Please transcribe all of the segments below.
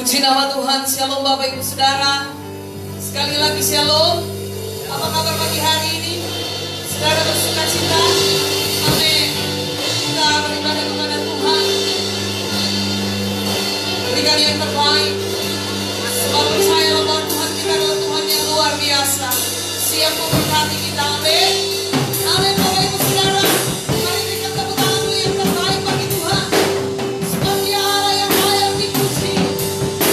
Puji nama Tuhan. Shalom Bapak Ibu Saudara. Sekali lagi shalom. Apa kabar pagi hari ini? Saudara bersuka cita? Amin. Kita beribadah kepada Tuhan. Berikan yang terbaik. Sebab percaya bahwa Tuhan kita adalah Tuhan yang luar biasa. Siap memberkati kita. Amin. Amin Bapak Ibu Saudara. Mari berikan tepuk tangan dulu yang terbaik bagi Tuhan. Sebab Dia Allah yang layak dipuji.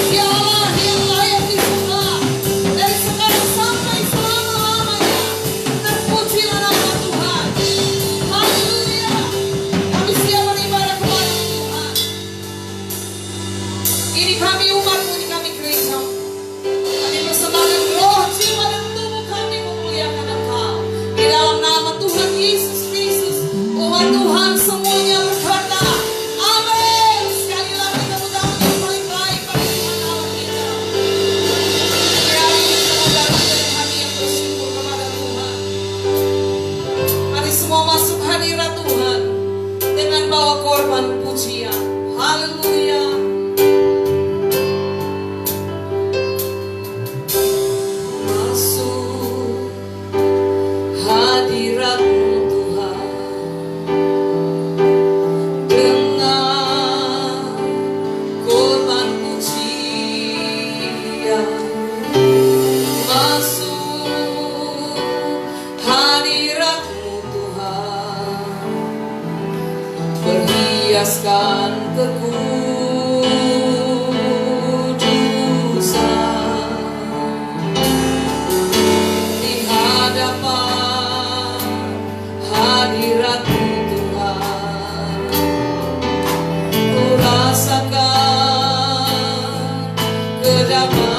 Dia Allah yang layak disembah. Dari sekarang sampai selama-lamanya. Terpujilah nama Tuhan. Haleluya. Kami siap beribadah kepada Tuhan. Ini kami umat-Mu, ini kami gereja. Kami persembahkan roh, jiwa dan tubuh kami memuliakan Engkau. Di dalam nama Tuhan Yesus Kristus, umat Tuhan semuanya berkata, amin. Sekali lagi tepuk tangan yang paling baik bagi Tuhan Allah kita. Hari ini semoga menjadi hati yang bersyukur kepada Tuhan. Mari semua masuk hadirat Tuhan dengan bawa korban pujian. Haleluya. Masuk hadirat-Mu Tuhan dengan korban pujian. Masuk hadirat-Mu Tuhan, berhiaskan kekudusan. Di hadapan hadirat-Mu Tuhan, ku rasakan kedamaian.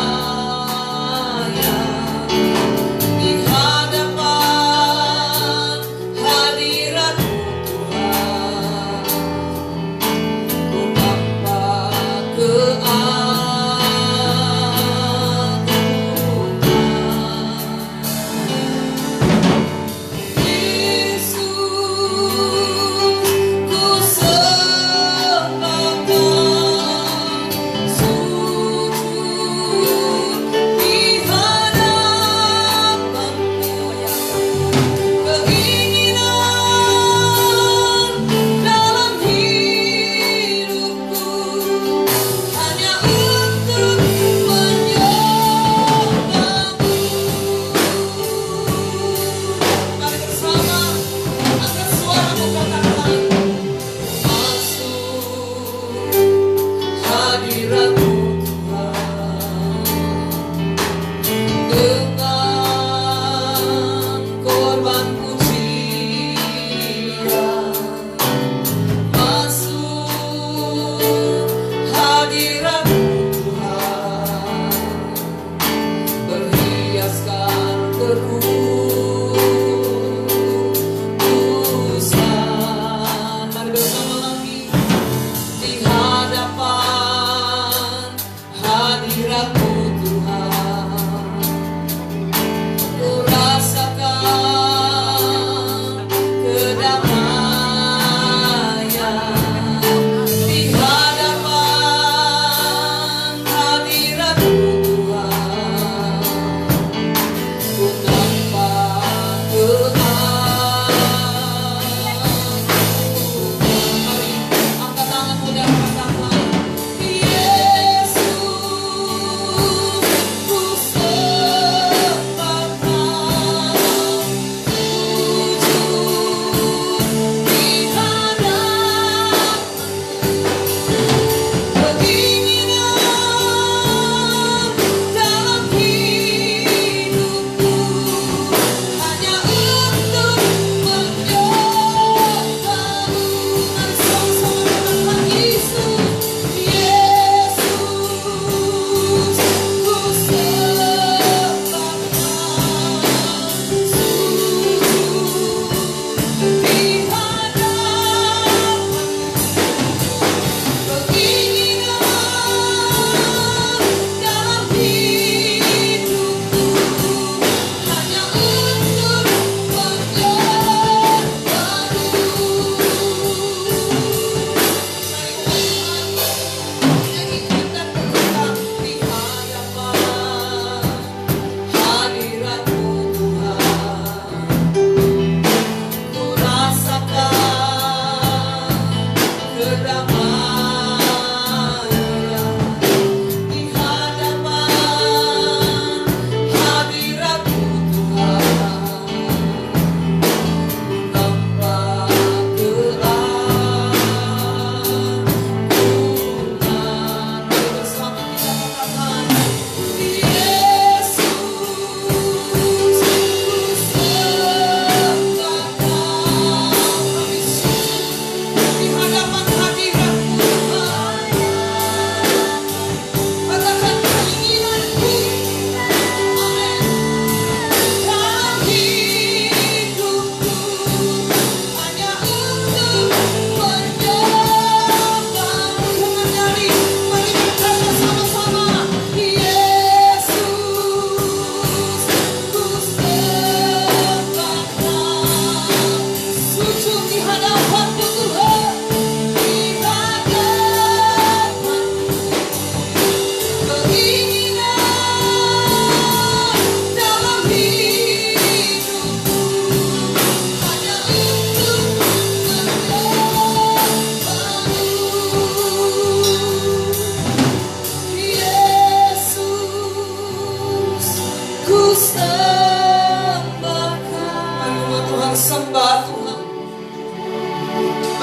Di hadapan hadirat-Mu Tuhan, ku nampak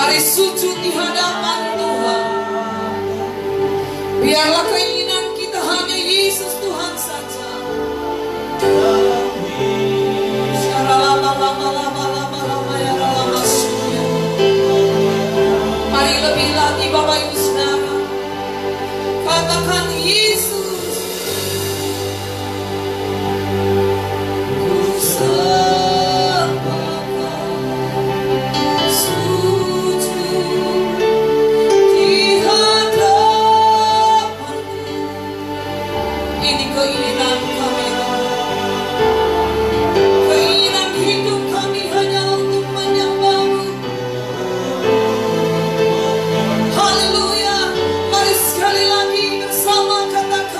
Mari sujud di hadapan Tuhan. Biarlah keinginan kita hanya Yesus Tuhan saja. Mari lebih lagi Bapak Ibu Saudara, katakan Yesus. Ku sembahkan sujud di hadapan-Mu. Ini keinginan kami, keinginan hidup kami hanya untuk menyembah-Mu. Haleluya. Mari sekali lagi bersama katakan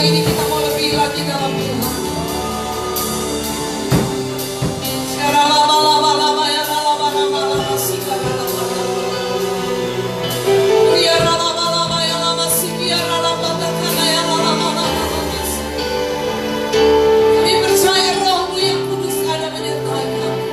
ini kita mau lebih lagi dalam Tuhan. Kami percaya Roh-Mu yang kudus ada menyertai kami.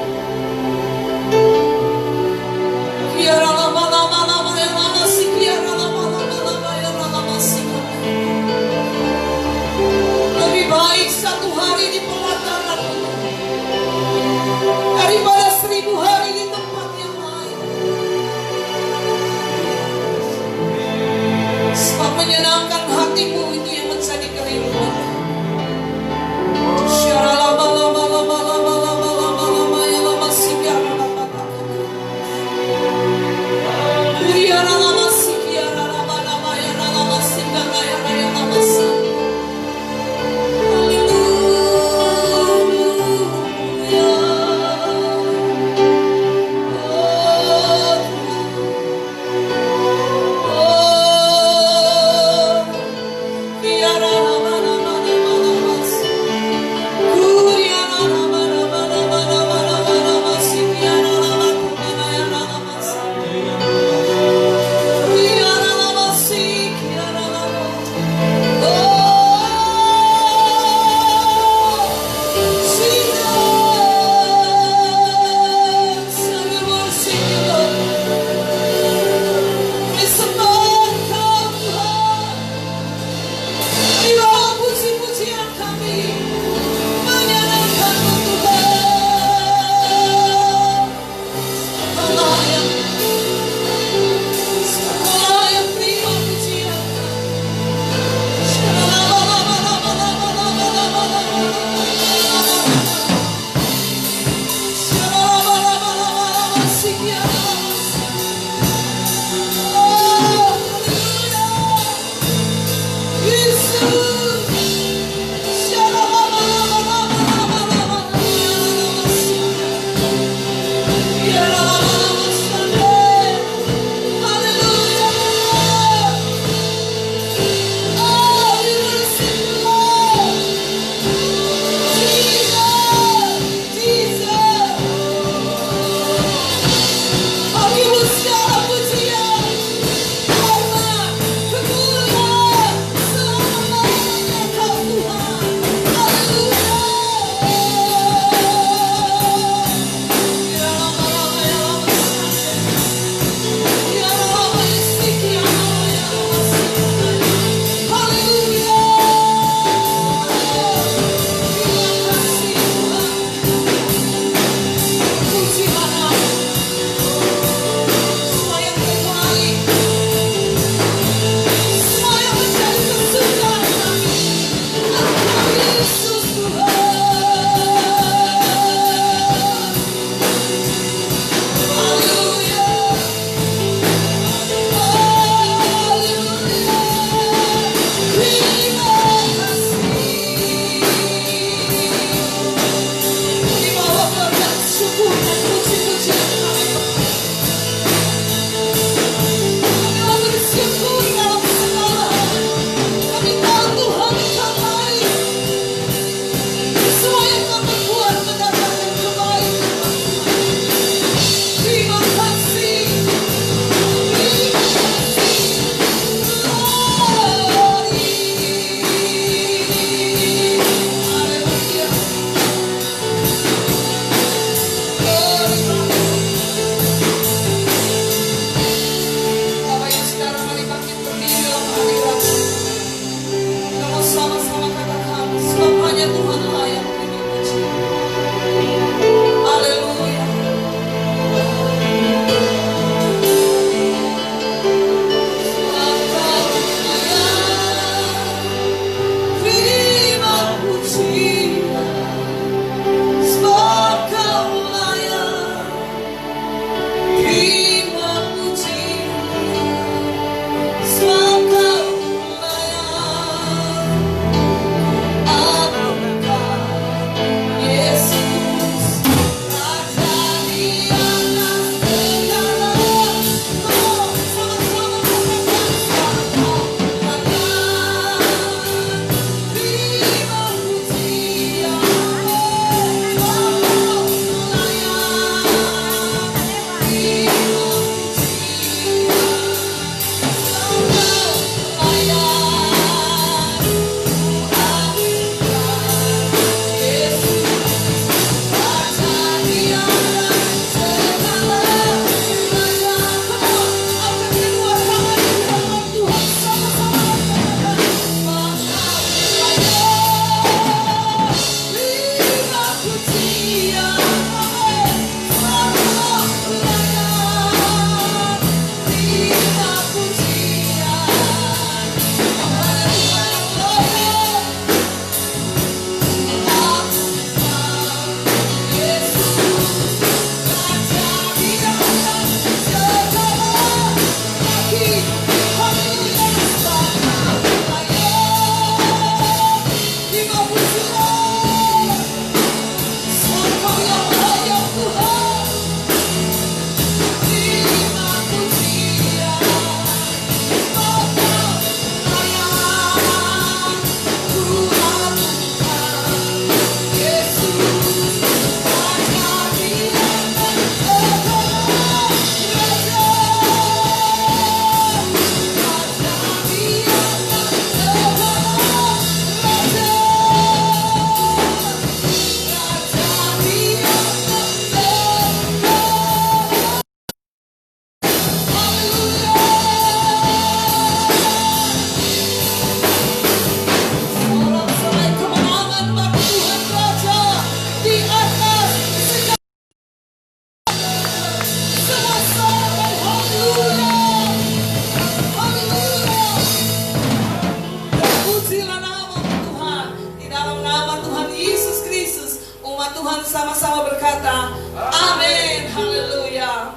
sama-sama berkata, amin, haleluya.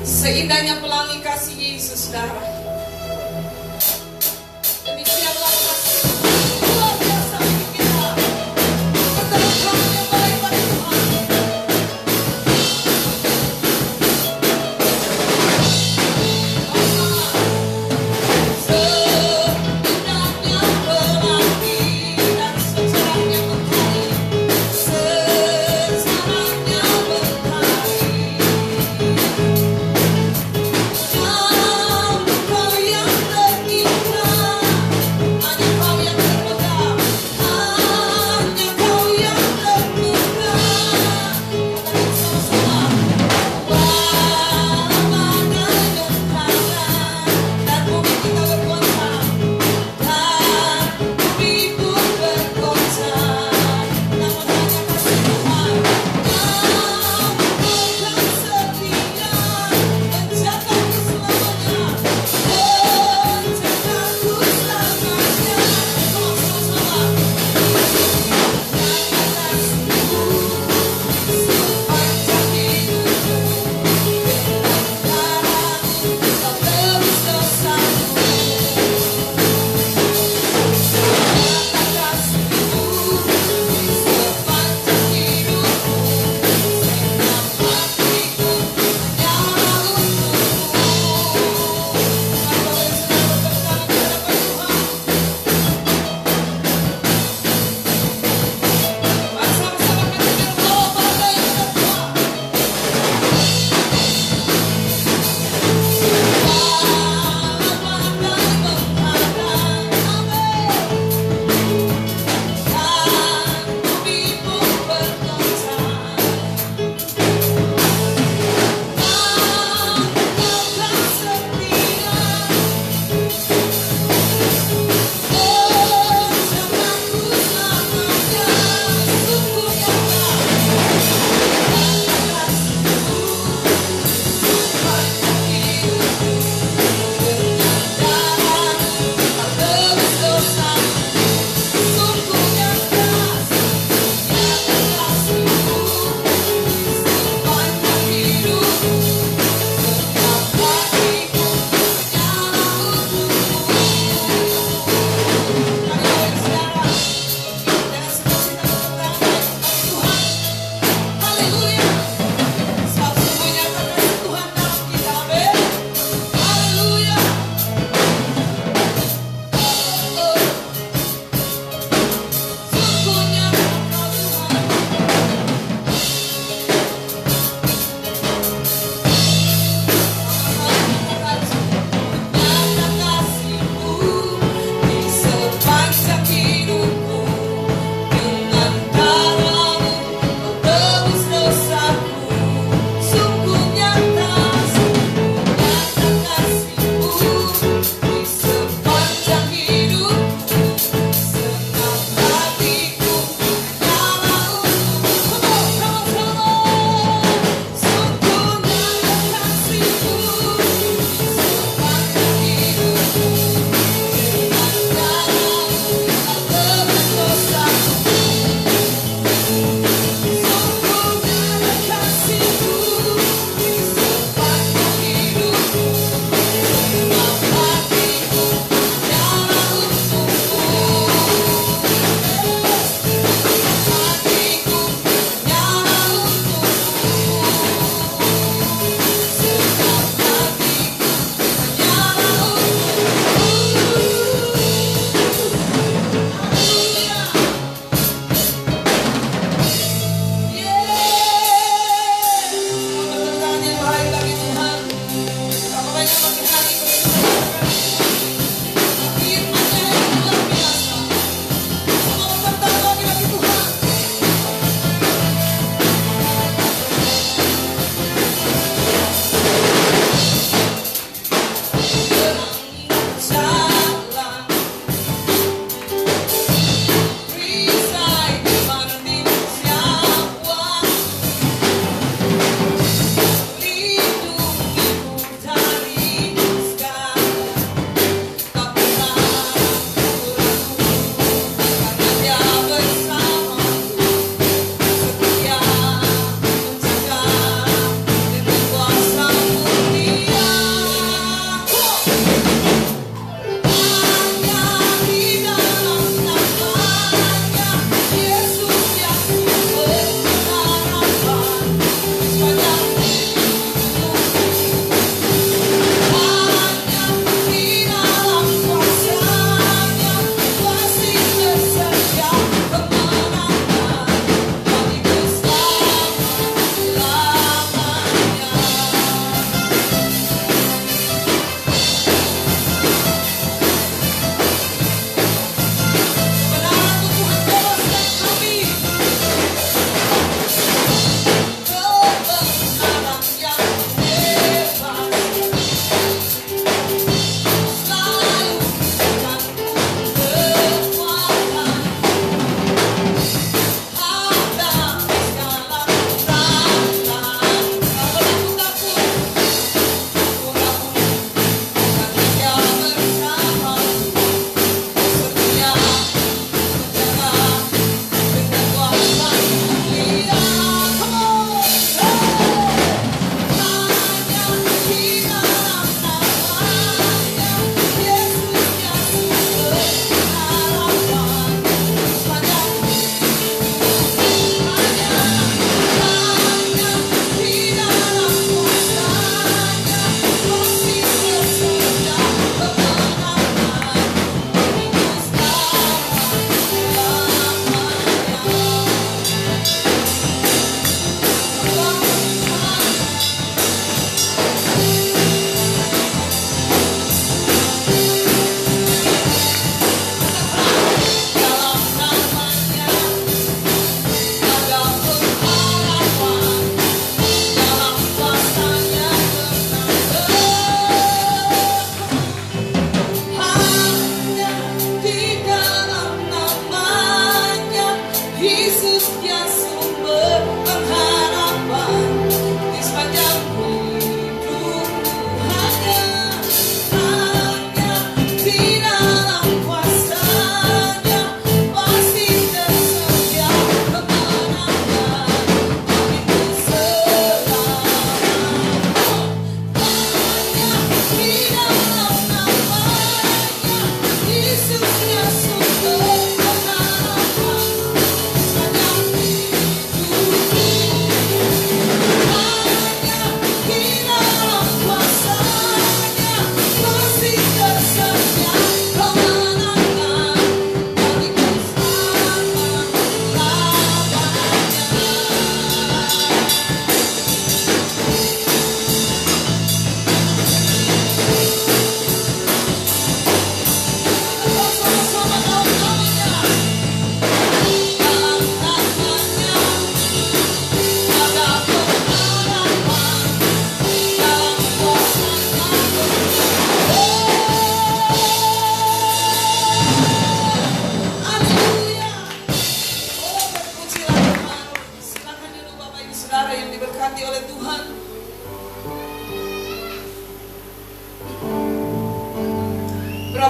Seindahnya pelangi kasih Yesus, saudara. Demikianlah kasih luar biasa bagi kita. Bertepuk tangan yang baik bagi Tuhan. Seindahnya pelangi dan secerahnya mentari, secerahnya mentari. Dalam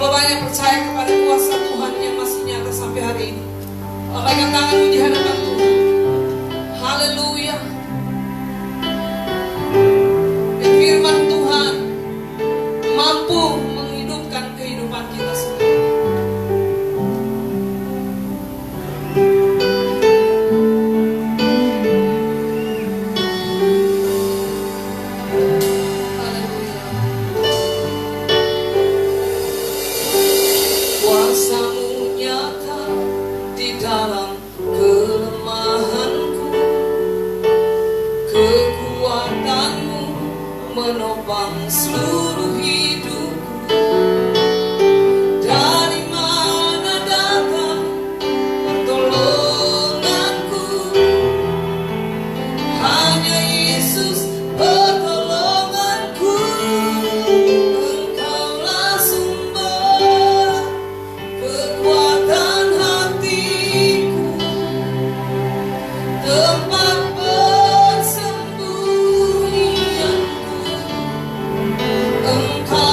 Berapa banyak percaya kepada kuasa Tuhan yang masih nyata sampai hari ini? Lambaikan tanganmu di hadapan Tuhan. Haleluya. Dan firman Tuhan mampu menghidupkan kehidupan kita semua. Kuasa-Mu nyata di dalam kelemahanku, kekuatan-Mu menopang seluruh hidupku. Dari mana datang pertolonganku? Hanya Yesus pertolonganku. Engkaulah sumber kekuatan hatiku, tempat persembunyianku. Engkau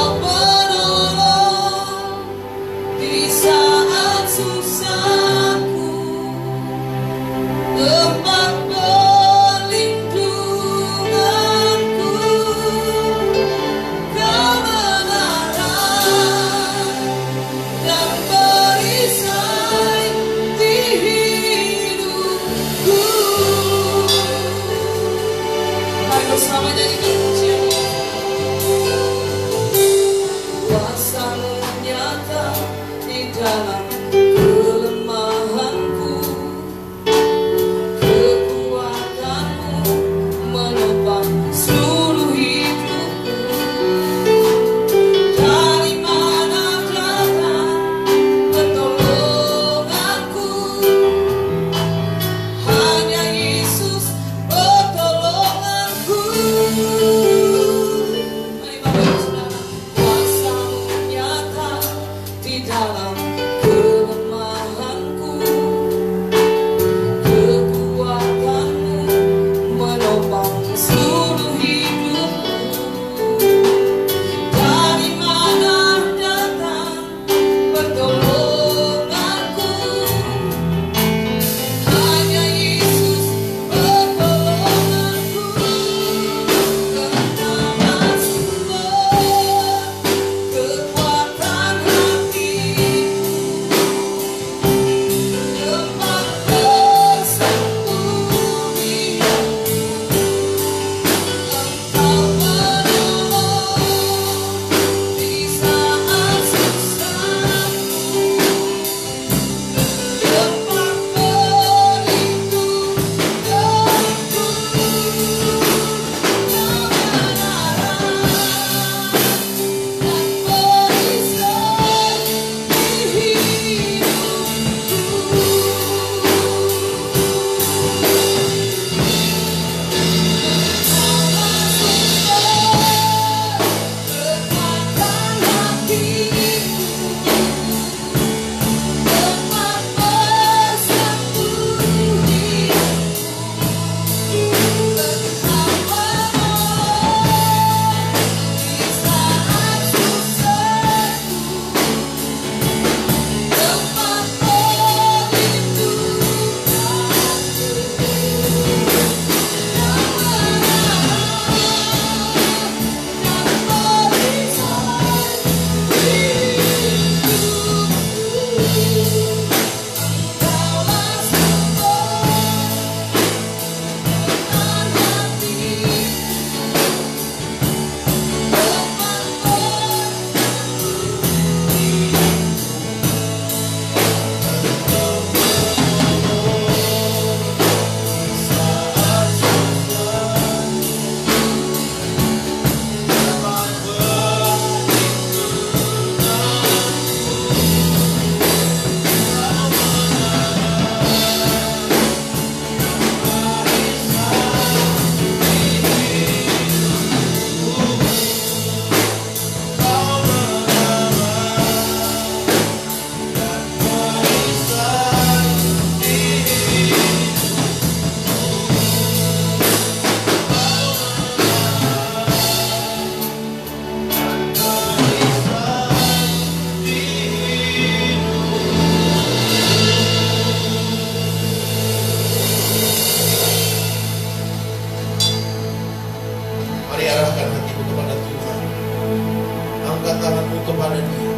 kepada Dia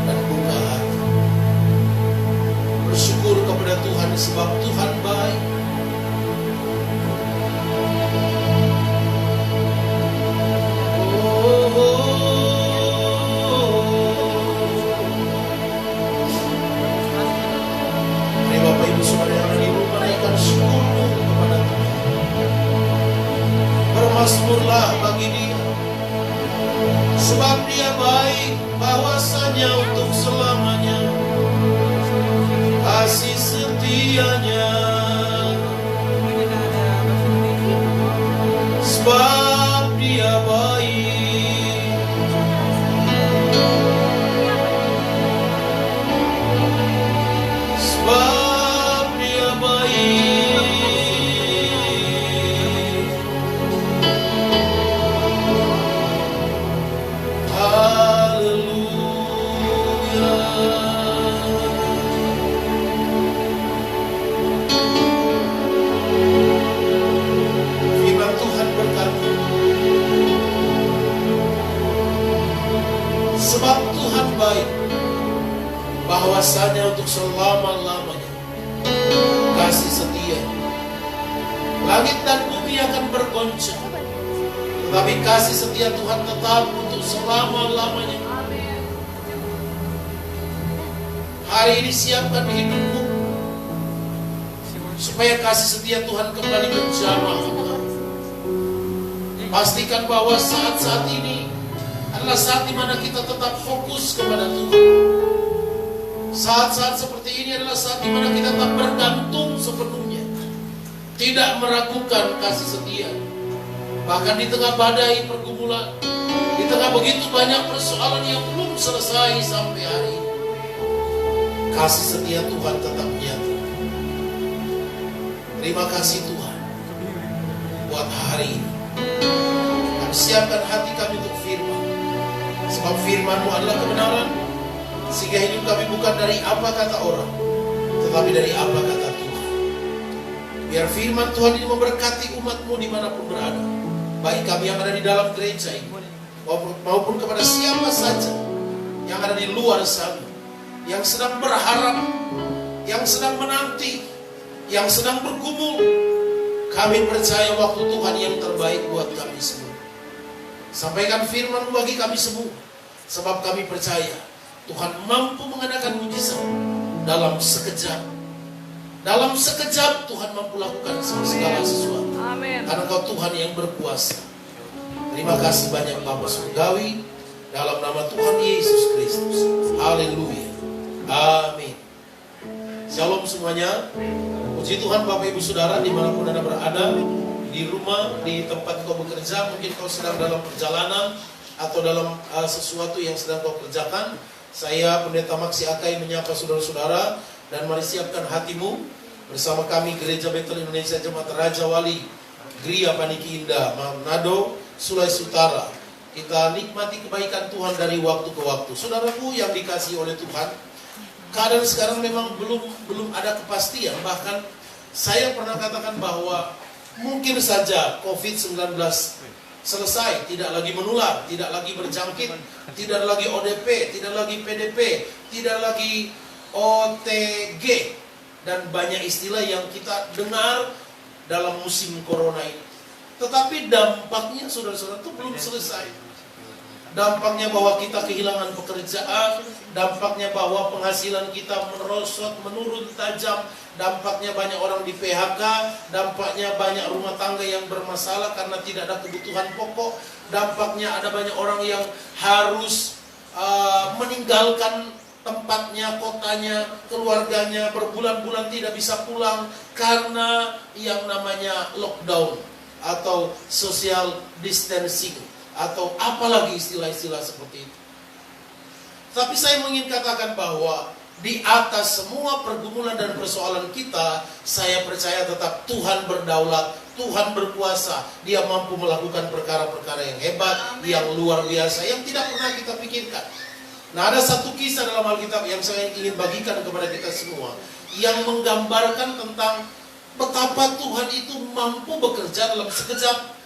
dan buka hati. Bersyukur kepada Tuhan sebab Tuhan baik. Bapak Ibu Saudara yang ada di rumah, naikkan syukurmu kepada Tuhan. Bermasmurlah bagi Dia, sebab Dia baik, bahwasanya untuk selamanya kasih setianya. Sebab Dia baik, sebab Dia baik. Haleluya. Firman Tuhan berkata, sebab Tuhan baik, bahwasanya untuk selama-lamanya kasih setia. Langit dan bumi akan bergoncang, tetapi kasih setia Tuhan tetap untuk selama-lamanya. Hari ini siapkan hidupmu supaya kasih setia Tuhan kembali menjamah. Pastikan bahwa saat-saat ini adalah saat di mana kita tetap fokus kepada Tuhan. Saat-saat seperti ini adalah saat di mana kita tetap bergantung sepenuhnya, tidak meragukan kasih setia. Bahkan di tengah badai pergumulan, di tengah begitu banyak persoalan yang belum selesai sampai hari ini, kasih setia Tuhan tetap nyata. Terima kasih Tuhan buat hari ini. Kami siapkan hati kami untuk firman, sebab firman-Mu adalah kebenaran, sehingga hidup kami bukan dari apa kata orang, tetapi dari apa kata Tuhan. Biar firman Tuhan ini memberkati umat-Mu dimanapun berada, baik kami yang ada di dalam gereja ini maupun kepada siapa saja yang ada di luar sana, yang sedang berharap, yang sedang menanti, yang sedang bergumul. Kami percaya waktu Tuhan yang terbaik buat kami semua. Sampaikan firman bagi kami semua, sebab kami percaya Tuhan mampu mengadakan mujizat dalam sekejap. Dalam sekejap Tuhan mampu lakukan segala sesuatu. Amin. Karena Kau Tuhan yang berkuasa. Terima kasih banyak Bapa Surgawi, dalam nama Tuhan Yesus Kristus. Haleluya. Amin. Shalom semuanya. Puji Tuhan Bapak Ibu Saudara dimanapun Anda berada, di rumah, di tempat kau bekerja, mungkin kau sedang dalam perjalanan atau dalam sesuatu yang sedang kau kerjakan. Saya Pendeta Maksi Akai menyapa saudara-saudara, dan mari siapkan hatimu bersama kami Gereja Betel Indonesia Jemaat Raja Wali Gria Paniki Indah, Manado, Sulawesi Utara. Kita nikmati kebaikan Tuhan dari waktu ke waktu. Saudaraku yang dikasihi oleh Tuhan, keadaan sekarang memang belum ada kepastian. Bahkan saya pernah katakan bahwa mungkin saja COVID-19 selesai, tidak lagi menular, tidak lagi berjangkit, tidak lagi ODP, tidak lagi PDP, tidak lagi OTG, dan banyak istilah yang kita dengar dalam musim corona ini. Tetapi dampaknya saudara-saudara itu belum selesai. Dampaknya bahwa kita kehilangan pekerjaan, dampaknya bahwa penghasilan kita merosot, menurun tajam, dampaknya banyak orang di PHK, dampaknya banyak rumah tangga yang bermasalah karena tidak ada kebutuhan pokok, dampaknya ada banyak orang yang harus meninggalkan tempatnya, kotanya, keluarganya, berbulan-bulan tidak bisa pulang karena yang namanya lockdown atau social distancing, atau apalagi istilah-istilah seperti itu. Tapi saya ingin katakan bahwa di atas semua pergumulan dan persoalan kita, saya percaya tetap Tuhan berdaulat, Tuhan berkuasa. Dia mampu melakukan perkara-perkara yang hebat, yang luar biasa, yang tidak pernah kita pikirkan. Nah, ada satu kisah dalam Alkitab yang saya ingin bagikan kepada kita semua, yang menggambarkan tentang betapa Tuhan itu mampu bekerja dalam sekejap.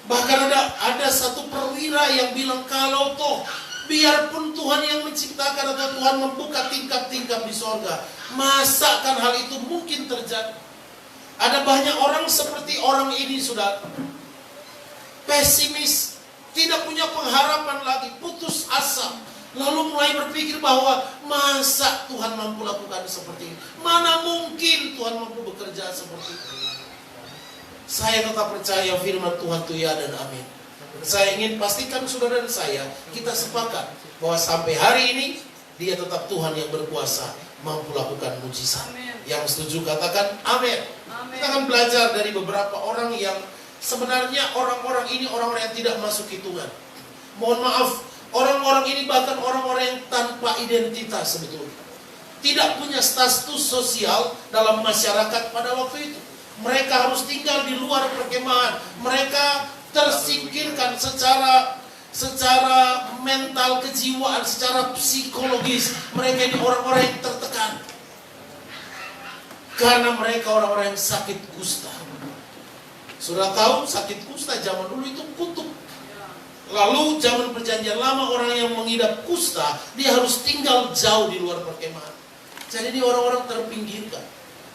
Bahkan ada satu perwira yang bilang, kalau toh Biarpun Tuhan yang menciptakan atau Tuhan membuka tingkap-tingkap di sorga, masakan hal itu mungkin terjadi? Ada banyak orang seperti orang ini, saudara. Pesimis, tidak punya pengharapan lagi, putus asa. Lalu mulai berpikir bahwa masa Tuhan mampu lakukan seperti ini? Mana mungkin Tuhan mampu bekerja seperti itu? Saya tetap percaya firman Tuhan itu ya dan amin. Saya ingin pastikan saudara dan saya, kita sepakat bahwa sampai hari ini dia tetap Tuhan yang berkuasa, mampu lakukan mujizat. Yang setuju katakan amin. Kita akan belajar dari beberapa orang yang sebenarnya orang-orang ini orang-orang yang tidak masuk hitungan. Mohon maaf, orang-orang ini bahkan orang-orang yang tanpa identitas sebetulnya. Tidak punya status sosial dalam masyarakat pada waktu itu. Mereka harus tinggal di luar perkemahan. Mereka tersingkirkan secara mental, kejiwaan, secara psikologis. Mereka ini orang-orang yang tertekan. Karena mereka orang-orang yang sakit kusta. Sudah tahu sakit kusta zaman dulu itu kutuk. Lalu zaman perjanjian lama orang yang mengidap kusta, dia harus tinggal jauh di luar perkemahan. Jadi dia orang-orang terpinggirkan.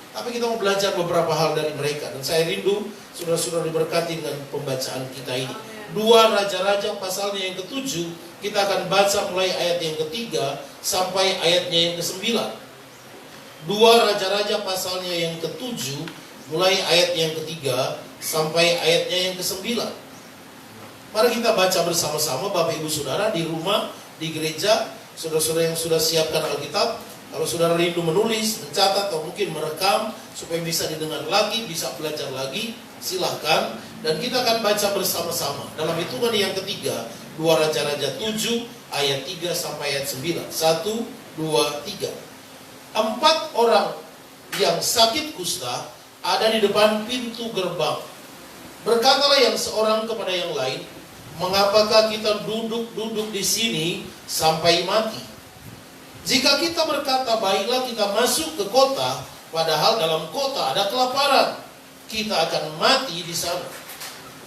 Tapi kita mau belajar beberapa hal dari mereka. Dan saya rindu saudara-saudara diberkati dengan pembacaan kita ini. 2 Raja-Raja pasalnya yang ke-7. Kita akan baca mulai ayat yang ke-3 sampai ayatnya yang ke-9. 2 Raja-Raja pasalnya yang ke-7 mulai ayat yang ke-3 sampai ayatnya yang ke-9. Mari kita baca bersama-sama Bapak Ibu Saudara di rumah, di gereja. Saudara-saudara yang sudah siapkan Alkitab, kalau saudara rindu menulis, mencatat atau mungkin merekam supaya bisa didengar lagi, bisa belajar lagi, silahkan. Dan kita akan baca bersama-sama dalam hitungan yang ketiga, 2 Raja-Raja 7 ayat 3 sampai ayat 9. 1, 2, 3. 4 orang yang sakit kusta ada di depan pintu gerbang. Berkatalah yang seorang kepada yang lain, mengapakah kita duduk-duduk di sini sampai mati? Jika kita berkata, baiklah kita masuk ke kota, padahal dalam kota ada kelaparan, kita akan mati di sana.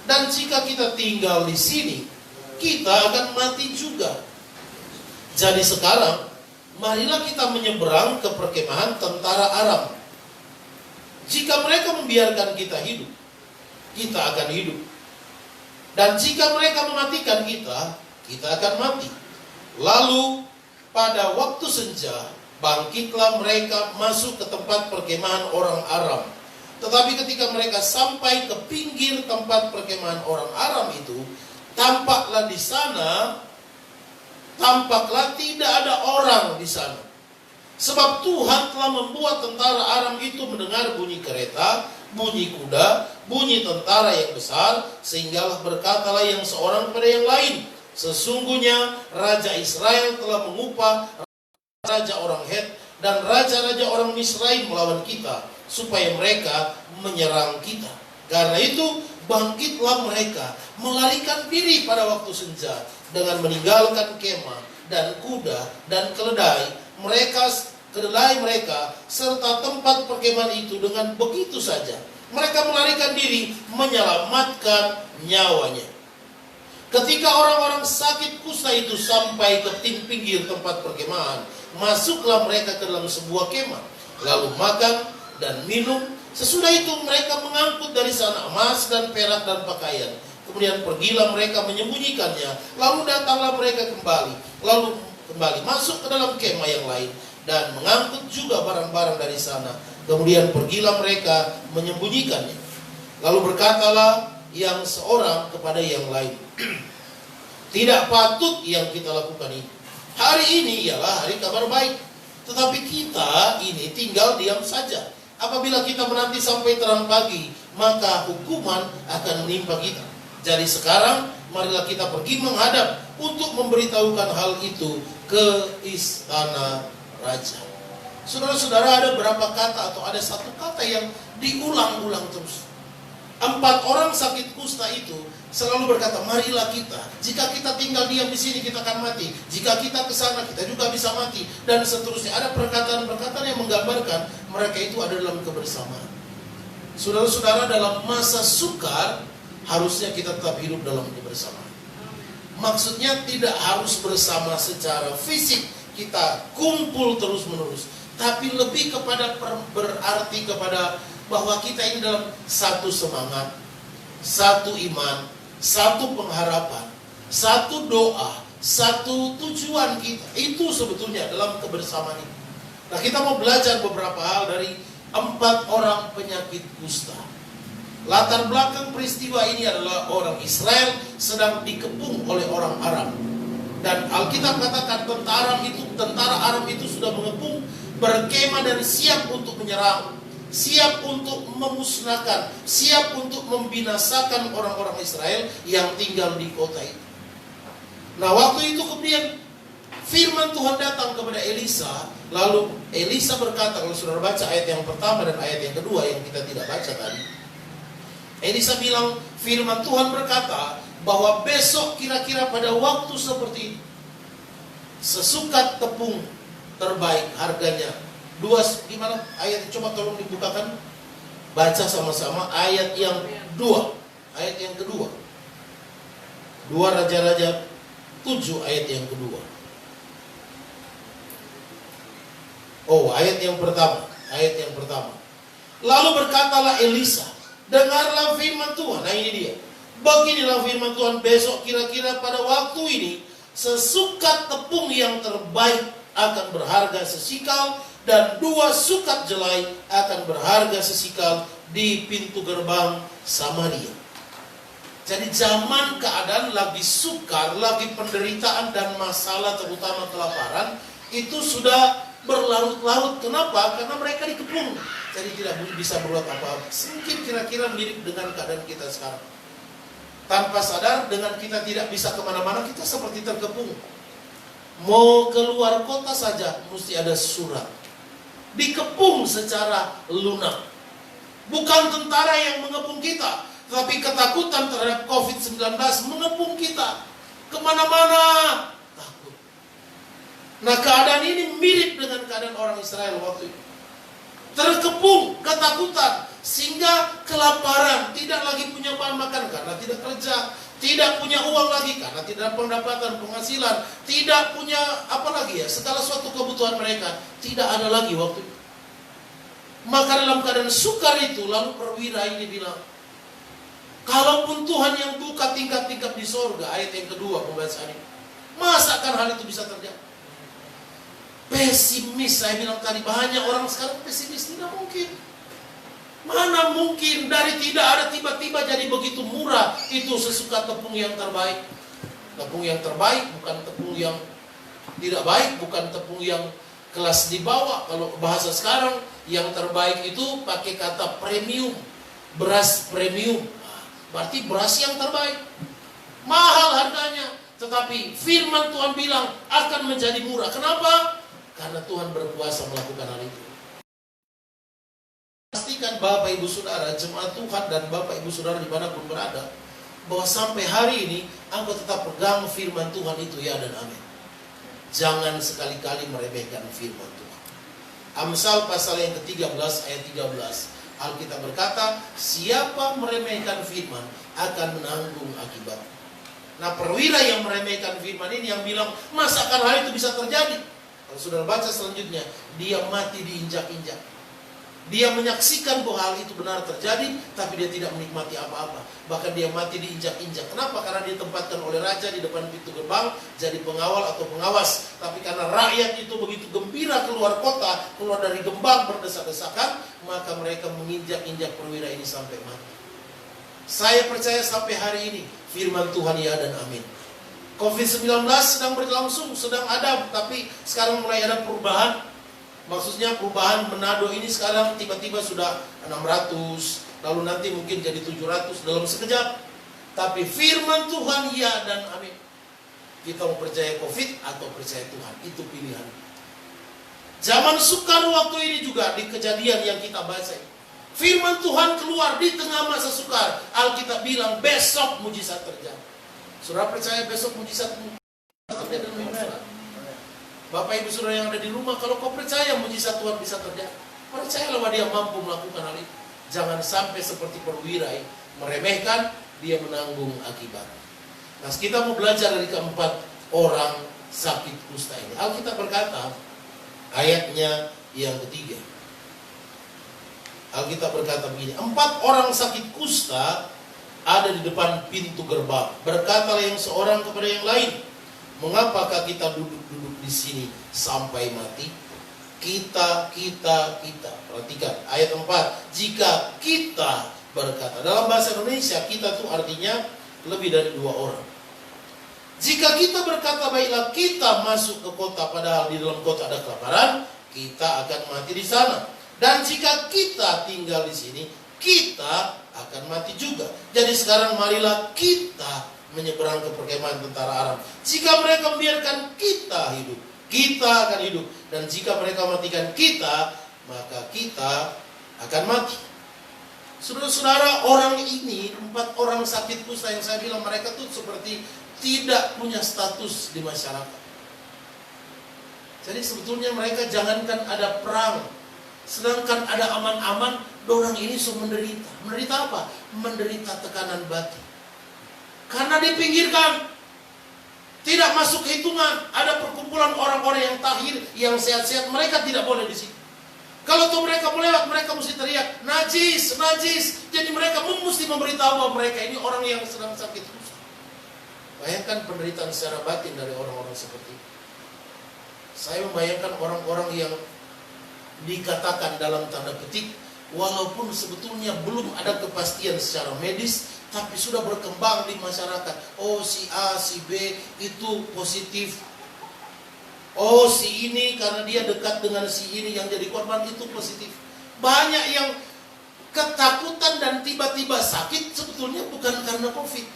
Dan jika kita tinggal di sini, kita akan mati juga. Jadi sekarang, marilah kita menyeberang ke perkemahan tentara Aram. Jika mereka membiarkan kita hidup, kita akan hidup. Dan jika mereka mematikan kita, kita akan mati. Lalu pada waktu senja, bangkitlah mereka masuk ke tempat perkemahan orang Aram. Tetapi ketika mereka sampai ke pinggir tempat perkemahan orang Aram itu, tampaklah tidak ada orang di sana. Sebab Tuhan telah membuat tentara Aram itu mendengar bunyi kereta, bunyi kuda, bunyi tentara yang besar, sehinggalah berkatalah yang seorang pada yang lain, sesungguhnya Raja Israel telah mengupah raja orang Het dan raja-raja orang Misraim melawan kita, supaya mereka menyerang kita. Karena itu bangkitlah mereka, melarikan diri pada waktu senja, dengan meninggalkan kemah dan kuda dan keledai mereka serta tempat perkemahan itu dengan begitu saja. Mereka melarikan diri, menyelamatkan nyawanya. Ketika orang-orang sakit kusta itu sampai ke pinggir tempat perkemahan, masuklah mereka ke dalam sebuah kemah, lalu makan dan minum. Sesudah itu mereka mengangkut dari sana emas dan perak dan pakaian. Kemudian pergilah mereka menyembunyikannya. Lalu datanglah mereka kembali masuk ke dalam kemah yang lain dan mengangkut juga barang-barang dari sana. Kemudian pergilah mereka menyembunyikannya. Lalu berkatalah yang seorang kepada yang lain, tidak patut yang kita lakukan ini. Hari ini ialah hari kabar baik, tetapi kita ini tinggal diam saja. Apabila kita menanti sampai terang pagi, maka hukuman akan menimpa kita. Jadi sekarang marilah kita pergi menghadap untuk memberitahukan hal itu ke istana raja. Saudara-saudara, ada berapa kata atau ada satu kata yang diulang-ulang terus. 4 orang sakit kusta itu selalu berkata, marilah kita. Jika kita tinggal diam di sini, kita akan mati. Jika kita ke sana, kita juga bisa mati. Dan seterusnya. Ada perkataan-perkataan yang menggambarkan mereka itu ada dalam kebersamaan. Saudara-saudara, dalam masa sukar, harusnya kita tetap hidup dalam kebersamaan. Maksudnya tidak harus bersama secara fisik, kita kumpul terus-menerus. Tapi lebih kepada berarti kepada bahwa kita ini dalam satu semangat, satu iman, satu pengharapan, satu doa, satu tujuan kita. Itu sebetulnya dalam kebersamaan ini. Nah, kita mau belajar beberapa hal dari 4 orang penyakit kusta. Latar belakang peristiwa ini adalah orang Israel sedang dikepung oleh orang Aram. Dan Alkitab katakan tentara Aram itu sudah mengepung, berkemah dan siap untuk menyerang, siap untuk memusnahkan, siap untuk membinasakan orang-orang Israel yang tinggal di kota itu. Nah, waktu itu kemudian firman Tuhan datang kepada Elisa. Lalu Elisa berkata, kalau saudara baca ayat yang pertama dan ayat yang kedua yang kita tidak baca tadi, Elisa bilang, firman Tuhan berkata bahwa besok kira-kira pada waktu seperti itu, sesukat tepung terbaik harganya. Gimana ayat, coba tolong dibukakan, baca sama-sama ayat yang 2, ayat yang kedua, 2 Raja-Raja 7 ayat yang kedua. Ayat yang pertama, lalu berkatalah Elisa, dengarlah firman Tuhan. Nah, ini dia. Beginilah firman Tuhan, besok kira-kira pada waktu ini, sesukat tepung yang terbaik akan berharga sesikal, dan 2 sukat jelai akan berharga sesikal di pintu gerbang Samaria. Jadi zaman keadaan lagi sukar, lagi penderitaan dan masalah, terutama kelaparan, itu sudah berlarut-larut. Kenapa? Karena mereka dikepung. Jadi tidak bisa berbuat apa-apa. Mungkin kira-kira mirip dengan keadaan kita sekarang. Tanpa sadar, dengan kita tidak bisa kemana-mana, kita seperti terkepung. Mau keluar kota saja mesti ada surat. Dikepung secara lunak. Bukan tentara yang mengepung kita, tapi ketakutan terhadap COVID-19 mengepung kita. Kemana-mana takut. Nah, keadaan ini mirip dengan keadaan orang Israel waktu itu. Terkepung, ketakutan, sehingga kelaparan, tidak lagi punya bahan makan karena tidak kerja, tidak punya uang lagi karena tidak ada pendapatan, penghasilan, tidak punya apa lagi ya, segala suatu kebutuhan mereka tidak ada lagi waktu itu. Maka dalam keadaan sukar itu, lalu perwira ini bilang, kalaupun Tuhan yang buka tingkap-tingkap di sorga, ayat yang kedua pembacaan ini, masa kan hal itu bisa terjadi? Pesimis, saya bilang tadi, banyak orang sekarang pesimis, tidak mungkin. Mana mungkin dari tidak ada tiba-tiba jadi begitu murah itu sesuka tepung yang terbaik. Tepung yang terbaik bukan tepung yang tidak baik, bukan tepung yang kelas di bawah. Kalau bahasa sekarang yang terbaik itu pakai kata premium, beras premium. Berarti beras yang terbaik. Mahal harganya, tetapi firman Tuhan bilang akan menjadi murah. Kenapa? Karena Tuhan berkuasa melakukan hal itu. Pastikan Bapak Ibu Saudara, jemaat Tuhan dan Bapak Ibu Saudara dimanapun berada, bahwa sampai hari ini engkau tetap pegang firman Tuhan itu, ya dan amin. Jangan sekali-kali meremehkan firman Tuhan. Amsal pasal yang ke-13 ayat 13, Alkitab berkata, siapa meremehkan firman akan menanggung akibat. Nah, perwira yang meremehkan firman ini yang bilang, masakan hal itu bisa terjadi? Kalau saudara baca selanjutnya, dia mati diinjak-injak. Dia menyaksikan bahwa hal itu benar terjadi, tapi dia tidak menikmati apa-apa. Bahkan dia mati diinjak-injak. Kenapa? Karena ditempatkan oleh raja di depan pintu gerbang, jadi pengawal atau pengawas. Tapi karena rakyat itu begitu gembira keluar kota, keluar dari gembang berdesak-desakan, maka mereka menginjak-injak perwira ini sampai mati. Saya percaya sampai hari ini, firman Tuhan ya dan amin. COVID-19 sedang berlangsung, sedang ada, tapi sekarang mulai ada perubahan. Maksudnya perubahan Manado ini sekarang tiba-tiba sudah 600, lalu nanti mungkin jadi 700 dalam sekejap. Tapi firman Tuhan ya dan amin. Kita mau percaya COVID atau percaya Tuhan, itu pilihan. Zaman sukar waktu ini juga di kejadian yang kita baca. Firman Tuhan keluar di tengah masa sukar. Alkitab bilang besok mujizat terjadi. Saudara percaya besok mujizat terjadi dalam hidup saudara? Bapak Ibu Saudara yang ada di rumah, kalau kau percaya mujizat Tuhan bisa terjadi, percayalah bahwa dia mampu melakukan hal itu. Jangan sampai seperti perwira meremehkan, dia menanggung akibat. Nah, kita mau belajar dari keempat orang sakit kusta ini. Alkitab berkata, ayatnya yang ketiga. Alkitab berkata begini, 4 orang sakit kusta ada di depan pintu gerbang. Berkatalah yang seorang kepada yang lain, mengapakah kita duduk-duduk di sini sampai mati? Kita. Perhatikan ayat 4. Jika kita berkata, dalam bahasa Indonesia kita itu artinya lebih dari 2 orang. Jika kita berkata, baiklah kita masuk ke kota, padahal di dalam kota ada kelaparan, kita akan mati di sana. Dan jika kita tinggal di sini, kita akan mati juga. Jadi sekarang marilah kita menyeberang ke perkemahan tentara Aram. Jika mereka membiarkan kita hidup, kita akan hidup. Dan jika mereka matikan kita, maka kita akan mati. Saudara-saudara, orang ini, 4 orang sakit kusta yang saya bilang, mereka tuh seperti tidak punya status di masyarakat. Jadi sebetulnya mereka jangankan ada perang, sedangkan ada aman-aman, orang ini sudah menderita. Menderita apa? Menderita tekanan batin. Karena dipinggirkan, tidak masuk hitungan. Ada perkumpulan orang-orang yang tahir, yang sehat-sehat, mereka tidak boleh di situ. Kalau tuh mereka mau lewat, mereka mesti teriak, najis, najis. Jadi mereka mesti memberitahu bahwa mereka ini orang yang sedang sakit kusta. Bayangkan penderitaan secara batin dari orang-orang seperti itu. Saya membayangkan orang-orang yang dikatakan dalam tanda petik, walaupun sebetulnya belum ada kepastian secara medis, tapi sudah berkembang di masyarakat. Oh, si A, si B itu positif. Oh, si ini karena dia dekat dengan si ini yang jadi korban itu positif. Banyak yang ketakutan dan tiba-tiba sakit sebetulnya bukan karena COVID,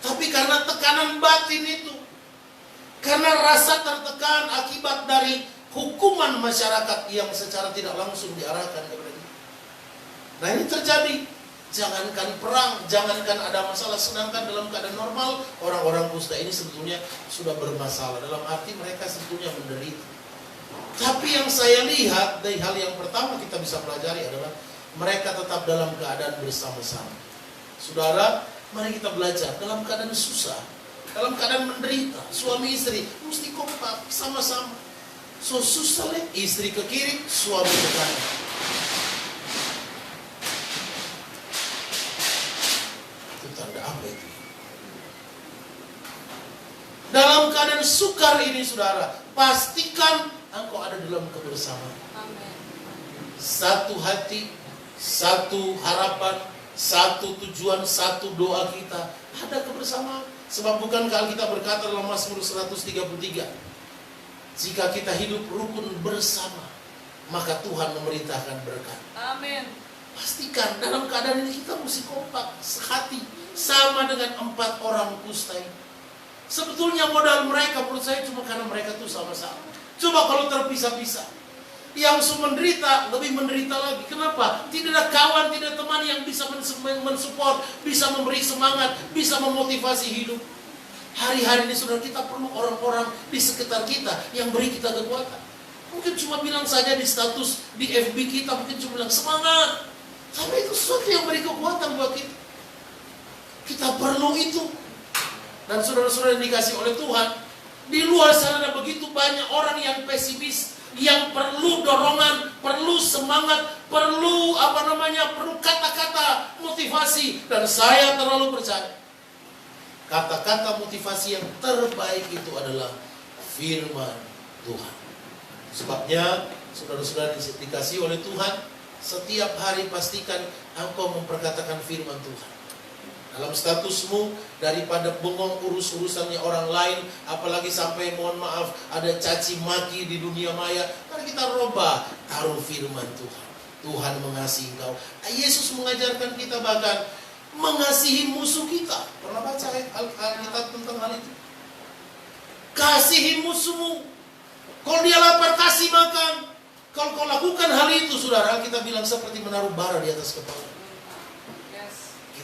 tapi karena tekanan batin itu. Karena rasa tertekan akibat dari hukuman masyarakat yang secara tidak langsung diarahkan kepada kita. Nah, ini terjadi. Jangankan perang, jangankan ada masalah, sedangkan dalam keadaan normal, orang-orang kusta ini sebetulnya sudah bermasalah. Dalam arti mereka sebetulnya menderita. Tapi yang saya lihat, dari hal yang pertama kita bisa pelajari adalah mereka tetap dalam keadaan bersama-sama. Saudara, mari kita belajar dalam keadaan susah, dalam keadaan menderita, suami istri mesti kompak sama-sama. So susah, istri ke kiri, suami ke kanan. Itu tanda apa itu? Dalam keadaan sukar ini, saudara, pastikan engkau ada dalam kebersamaan. Satu hati, satu harapan, satu tujuan, satu doa kita, ada kebersamaan. Sebab bukankah Alkitab berkata dalam Mazmur 133, jika kita hidup rukun bersama, maka Tuhan memerintahkan berkat. Amin. Pastikan dalam keadaan ini kita mesti kompak, sehati, sama dengan 4 orang kusta ini. Sebetulnya modal mereka menurut saya cuma karena mereka tuh sama-sama. Coba kalau terpisah-pisah, yang menderita lebih menderita lagi. Kenapa? Tidak ada kawan, tidak ada teman yang bisa mensupport, bisa memberi semangat, bisa memotivasi hidup. Hari-hari ini saudara, kita perlu orang-orang di sekitar kita yang beri kita kekuatan. Mungkin cuma bilang saja di status di FB kita, mungkin cuma bilang semangat. Tapi itu sesuatu yang beri kekuatan buat kita. Kita perlu itu. Dan saudara-saudara yang dikasih oleh Tuhan, di luar sana ada begitu banyak orang yang pesimis, yang perlu dorongan, perlu semangat, perlu perlu kata-kata motivasi. Dan saya terlalu percaya, kata-kata motivasi yang terbaik itu adalah firman Tuhan. Sebabnya, saudara-saudara dikasih oleh Tuhan, setiap hari pastikan engkau memperkatakan firman Tuhan. Dalam statusmu, daripada bengong urus-urusannya orang lain, apalagi sampai mohon maaf ada caci maki di dunia maya, mari kita rubah, taruh firman Tuhan. Tuhan mengasihi engkau. Yesus mengajarkan kita bahkan mengasihi musuh kita. Pernah baca Alkitab tentang hal itu? Kasihi musuhmu. Kalau dia lapar, kasih makan. Kalau kau lakukan hal itu, saudara, kita bilang seperti menaruh bara di atas kepala.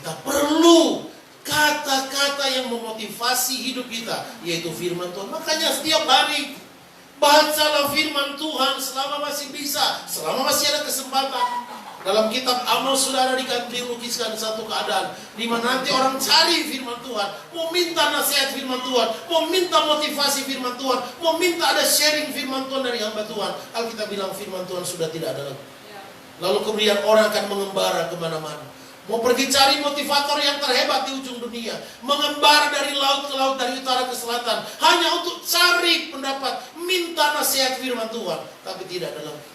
Kita perlu kata-kata yang memotivasi hidup kita, yaitu firman Tuhan. Makanya setiap hari bacalah firman Tuhan selama masih bisa, selama masih ada kesempatan. Dalam kitab Amos saudara dilukiskan satu keadaan di mana nanti orang cari firman Tuhan, mau minta nasihat firman Tuhan, mau minta motivasi firman Tuhan, mau minta ada sharing firman Tuhan dari hamba Tuhan. Alkitab bilang firman Tuhan sudah tidak ada lagi. Lalu kemudian orang akan mengembara kemana-mana, mau pergi cari motivator yang terhebat di ujung dunia, mengembara dari laut ke laut, dari utara ke selatan, hanya untuk cari pendapat, minta nasihat firman Tuhan, tapi tidak ada lagi.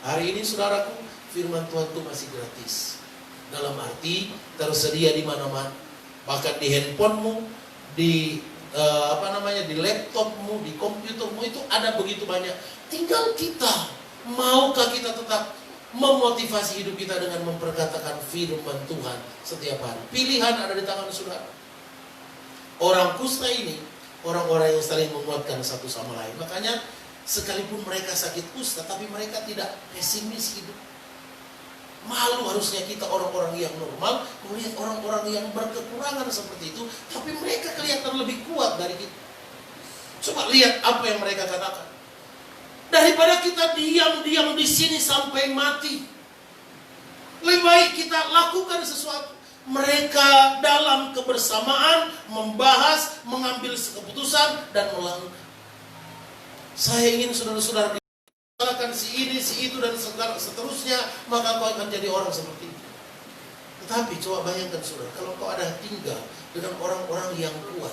Hari ini saudaraku, firman Tuhan itu masih gratis. Dalam arti tersedia di mana-mana. Bahkan di handphonemu, di di laptopmu, di komputermu itu ada begitu banyak. Tinggal kita, maukah kita tetap memotivasi hidup kita dengan memperkatakan firman Tuhan setiap hari. Pilihan ada di tangan saudara. Orang kusta ini, orang-orang yang saling menguatkan satu sama lain. Makanya sekalipun mereka sakit kusta, tapi mereka tidak pesimis hidup. Malu harusnya kita orang-orang yang normal melihat orang-orang yang berkekurangan seperti itu, tapi mereka kelihatan lebih kuat dari kita. Coba lihat apa yang mereka katakan. Daripada kita diam-diam di sini sampai mati, lebih baik kita lakukan sesuatu. Mereka dalam kebersamaan membahas, mengambil keputusan dan melangkah. Saya ingin saudara-saudara salahkan si ini, si itu, dan seterusnya, maka kau akan jadi orang seperti itu. Tetapi coba bayangkan saudara, kalau kau ada tinggal dengan orang-orang yang kuat,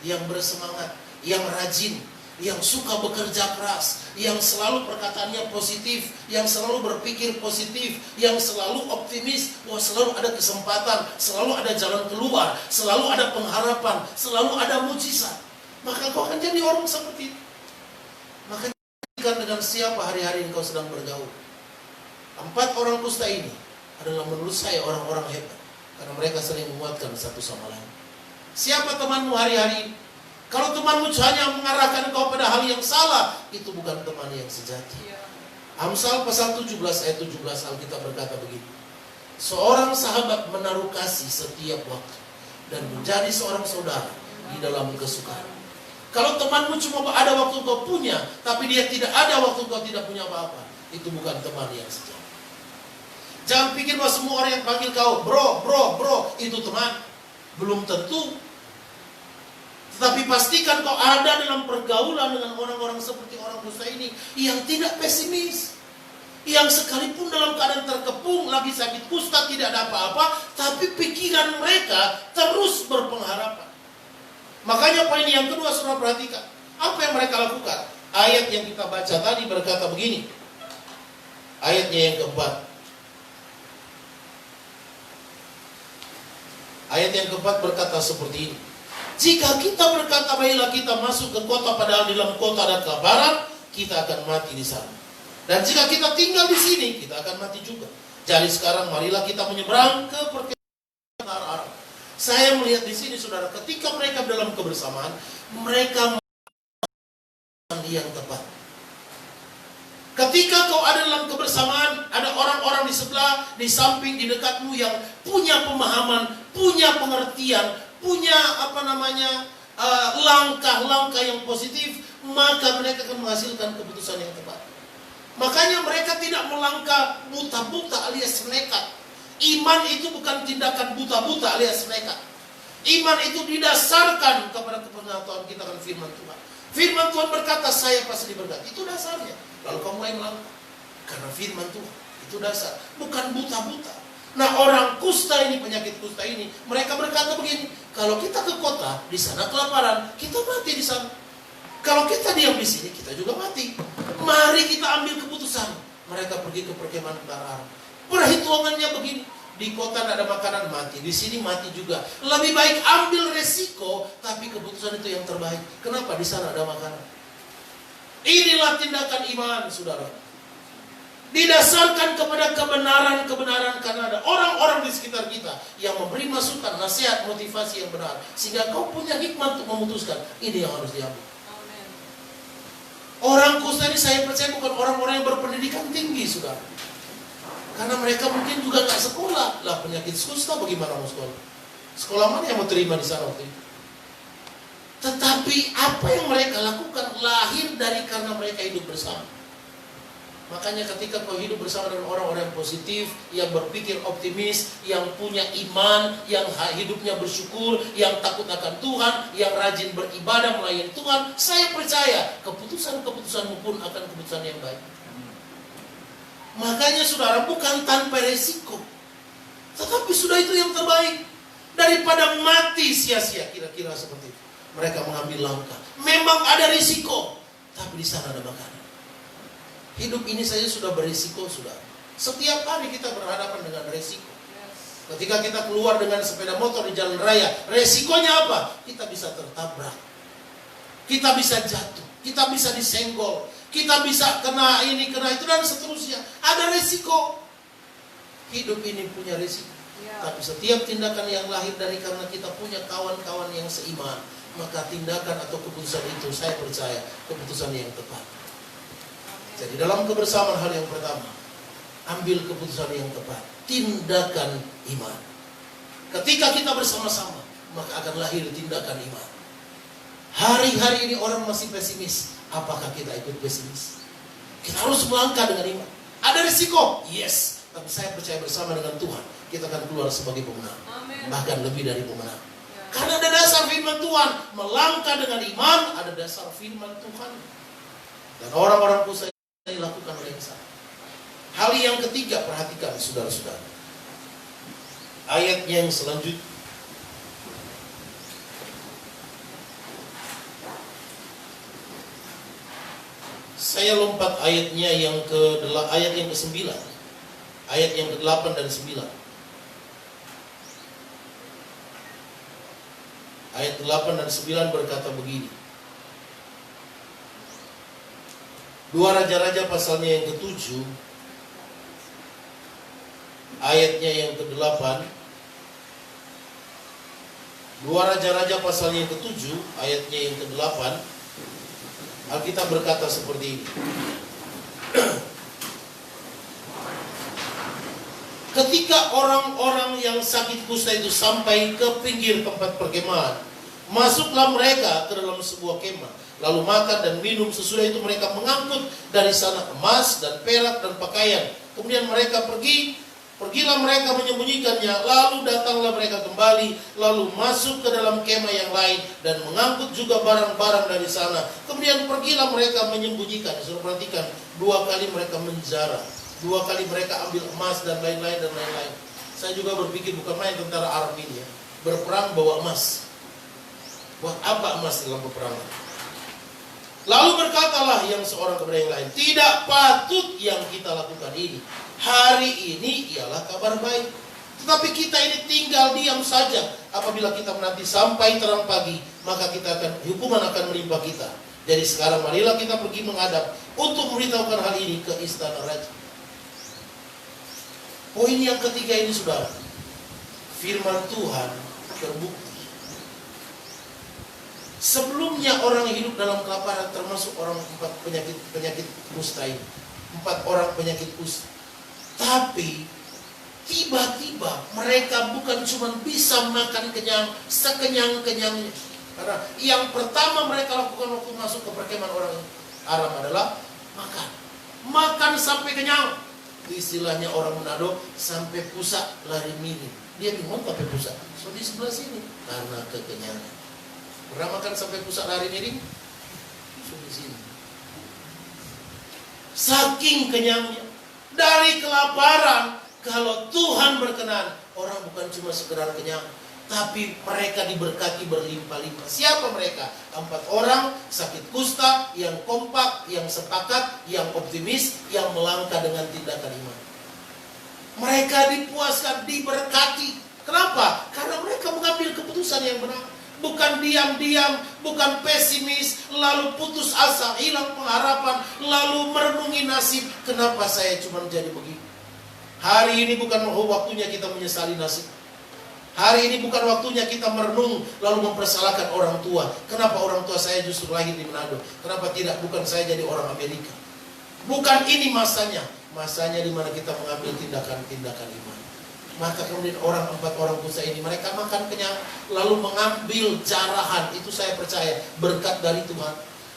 yang bersemangat, yang rajin, yang suka bekerja keras, yang selalu perkataannya positif, yang selalu berpikir positif, yang selalu optimis, bahwa selalu ada kesempatan, selalu ada jalan keluar, selalu ada pengharapan, selalu ada mujizat, maka kau akan jadi orang seperti itu. Maka dengan siapa hari-hari engkau sedang bergaul. 4 orang kusta ini adalah menurut saya orang-orang hebat, karena mereka saling menguatkan satu sama lain. Siapa temanmu hari-hari? Kalau temanmu hanya mengarahkan engkau pada hal yang salah, itu bukan teman yang sejati. Amsal pasal 17 ayat 17 Alkitab berkata begini. Seorang sahabat menaruh kasih setiap waktu dan menjadi seorang saudara di dalam kesukaan. Kalau temanmu cuma ada waktu kau punya, tapi dia tidak ada waktu kau tidak punya apa-apa, itu bukan teman yang sejati. Jangan pikir bahwa semua orang yang panggil kau bro, itu teman. Belum tentu. Tetapi pastikan kau ada dalam pergaulan dengan orang-orang seperti orang kusta ini, yang tidak pesimis, yang sekalipun dalam keadaan terkepung, lagi sakit kusta, tidak ada apa-apa, tapi pikiran mereka terus berpengharapan. Makanya poin yang kedua, saudara perhatikan apa yang mereka lakukan. Ayat yang kita baca tadi berkata begini. Ayatnya yang keempat. Ayat yang keempat berkata seperti ini. Jika kita berkata baiklah kita masuk ke kota, padahal di dalam kota ada kelaparan, kita akan mati di sana. Dan jika kita tinggal di sini, kita akan mati juga. Jadi sekarang marilah kita menyeberang ke perkemahan Arab. Saya melihat di sini saudara, ketika mereka dalam kebersamaan, mereka yang tepat. Ketika kau ada dalam kebersamaan, ada orang-orang di sebelah, di samping, di dekatmu yang punya pemahaman, punya pengertian, punya langkah-langkah yang positif, maka mereka akan menghasilkan keputusan yang tepat. Makanya mereka tidak melangkah buta-buta alias nekat. Iman itu bukan tindakan buta-buta alias nekat. Iman itu didasarkan kepada kepengetahuan kita akan firman Tuhan. Firman Tuhan berkata, saya pasti diberkati. Itu dasarnya. Lalu kamu mulai melangkah. Karena firman Tuhan itu dasar, bukan buta-buta. Nah, orang kusta ini, penyakit kusta ini, mereka berkata begini, kalau kita ke kota, di sana kelaparan, kita mati di sana. Kalau kita diam di sini, kita juga mati. Mari kita ambil keputusan. Mereka pergi ke perkemahan Arab. Perhitungannya begini, di kota tidak ada makanan, mati. Di sini mati juga. Lebih baik ambil resiko, tapi keputusan itu yang terbaik. Kenapa? Di sana ada makanan. Inilah tindakan iman, saudara. Didasarkan kepada kebenaran-kebenaran, karena ada orang-orang di sekitar kita yang memberi masukan, nasihat, motivasi yang benar, sehingga kau punya hikmat untuk memutuskan ini yang harus diambil. Amen. Orang kusta ini saya percaya bukan orang-orang yang berpendidikan tinggi, saudara. Karena mereka mungkin juga nggak sekolah. Lah, penyakit kusta bagaimana mau sekolah? Sekolah mana yang mau terima di sana waktu itu? Tetapi apa yang mereka lakukan lahir dari karena mereka hidup bersama. Makanya ketika kau hidup bersama dengan orang-orang yang positif, yang berpikir optimis, yang punya iman, yang hidupnya bersyukur, yang takut akan Tuhan, yang rajin beribadah melayani Tuhan, saya percaya keputusan-keputusanmu pun akan keputusan yang baik. Makanya saudara, bukan tanpa resiko, tetapi sudah itu yang terbaik. Daripada mati sia-sia, kira-kira seperti itu. Mereka mengambil langkah. Memang ada risiko, tapi di sana ada makanan. Hidup ini saja sudah berisiko, sudah. Setiap hari kita berhadapan dengan resiko. Ketika kita keluar dengan sepeda motor di jalan raya, resikonya apa? Kita bisa tertabrak. Kita bisa jatuh. Kita bisa disenggol. Kita bisa kena ini, kena itu, dan seterusnya. Ada resiko. Hidup ini punya resiko. Tapi setiap tindakan yang lahir dari karena kita punya kawan-kawan yang seiman, maka tindakan atau keputusan itu, saya percaya, keputusan yang tepat. Jadi dalam kebersamaan, hal yang pertama, ambil keputusan yang tepat, tindakan iman. Ketika kita bersama-sama, maka akan lahir tindakan iman. Hari-hari ini orang masih pesimis. Apakah kita ikut pesimis? Kita harus melangkah dengan iman. Ada risiko? Yes. Tapi saya percaya bersama dengan Tuhan, kita akan keluar sebagai pemenang. Amen. Bahkan lebih dari pemenang. Karena ada dasar firman Tuhan. Melangkah dengan iman, ada dasar firman Tuhan. Dan orang-orang kusa dilakukan oleh yang sama. Hal yang ketiga, perhatikan saudara-saudara. Ayat yang selanjutnya. Saya lompat ayatnya yang ayat yang ke-9. Ayat yang ke-8 dan 9. Ayat 8 dan 9 berkata begini. 2 Raja-Raja pasalnya yang ke-7, ayatnya yang ke-8. 2 Raja-Raja pasalnya yang ke-7, ayatnya yang ke-8. Alkitab berkata seperti ini. Ketika orang-orang yang sakit kusta itu sampai ke pinggir tempat perkemahan, masuklah mereka ke dalam sebuah kemah, lalu makan dan minum. Sesudah itu mereka mengangkut dari sana emas dan perak dan pakaian. Kemudian mereka pergilah mereka menyembunyikannya. Lalu datanglah mereka kembali, lalu masuk ke dalam kemah yang lain dan mengangkut juga barang-barang dari sana. Kemudian pergilah mereka menyembunyikan. Suruh perhatikan, 2 kali mereka menjara, 2 kali mereka ambil emas dan lain-lain dan lain-lain. Saya juga berpikir bukan main tentara Arab ini ya. Berperang bawa emas. Buat apa emas dalam peperangan? Lalu berkatalah yang seorang kepada yang lain, tidak patut yang kita lakukan ini. Hari ini ialah kabar baik. Tetapi kita ini tinggal diam saja. Apabila kita menanti sampai terang pagi, maka hukuman akan menimpa kita. Jadi sekarang marilah kita pergi menghadap untuk memberitahukan hal ini ke istana raja. Poin yang ketiga ini saudara, firman Tuhan terbukti. Sebelumnya orang hidup dalam kelaparan, termasuk orang 4 penyakit kusta ini, 4 orang penyakit kusta. Tapi tiba-tiba mereka bukan cuma bisa makan kenyang sekenyang-kenyangnya. Karena yang pertama mereka lakukan waktu masuk ke perkemahan orang Aram adalah makan sampai kenyang. Istilahnya orang Manado, sampai pusat lari miring. Dia bingung sampai pusat. So di sebelah sini karena kekenyangan. Pernah makan sampai pusat lari miring? So di sini. Saking kenyangnya. Dari kelaparan, kalau Tuhan berkenan, orang bukan cuma sekedar kenyang, tapi mereka diberkati berlimpah-limpah. Siapa mereka? 4 orang sakit kusta, yang kompak, yang sepakat, yang optimis, yang melangkah dengan tindakan iman. Mereka dipuaskan, diberkati. Kenapa? Karena mereka mengambil keputusan yang benar. Bukan diam-diam, bukan pesimis, lalu putus asa, hilang pengharapan, lalu merenungi nasib. Kenapa saya cuma jadi begini? Hari ini bukan waktunya kita menyesali nasib. Hari ini bukan waktunya kita merenung lalu mempersalahkan orang tua. Kenapa orang tua saya justru lahir di Manado? Kenapa tidak? Bukan saya jadi orang Amerika. Bukan ini masanya. Masanya di mana kita mengambil tindakan-tindakan iman. Maka kemudian 4 orang kusta ini mereka makan kenyang, lalu mengambil jarahan. Itu saya percaya berkat dari Tuhan.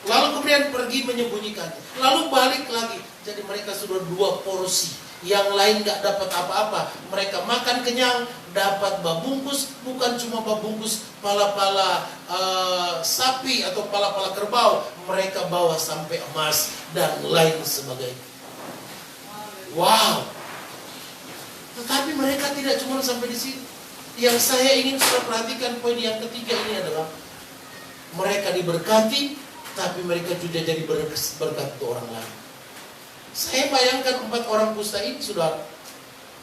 Lalu kemudian pergi menyembunyikannya. Lalu balik lagi. Jadi mereka sudah 2 porsi. Yang lain gak dapat apa-apa. Mereka makan kenyang, dapat babungkus. Bukan cuma babungkus pala-pala sapi atau pala-pala kerbau. Mereka bawa sampai emas dan lain sebagainya. Wow. Tetapi mereka tidak cuma sampai di sini. Yang saya ingin sudah perhatikan poin yang ketiga ini adalah mereka diberkati, tapi mereka juga jadi berkat untuk orang lain. Saya bayangkan 4 orang kusta ini, saudara,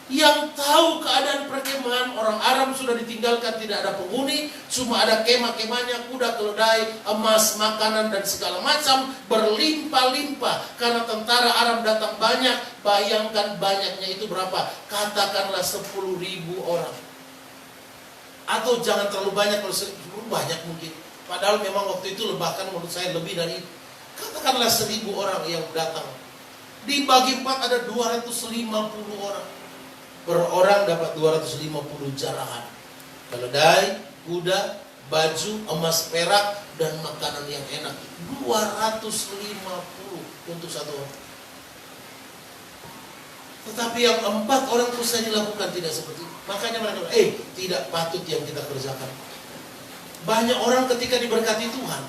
yang tahu keadaan perkemahan. Orang Aram sudah ditinggalkan, tidak ada penghuni, cuma ada kemah-kemahnya, kuda, keledai, emas, makanan, dan segala macam berlimpah-limpah. Karena tentara Aram datang banyak. Bayangkan banyaknya itu berapa? Katakanlah 10.000 orang. Atau jangan terlalu banyak, kalau banyak mungkin. Padahal memang waktu itu bahkan menurut saya lebih dari itu. Katakanlah 1.000 orang yang datang. Dibagi 4 ada 250 orang. Per orang dapat 250 jarahan. Keledai, kuda, baju, emas perak, dan makanan yang enak. 250 untuk satu orang. Tetapi yang 4 orang kusta dilakukan tidak seperti itu. Makanya mereka bilang, tidak patut yang kita kerjakan. Banyak orang ketika diberkati Tuhan,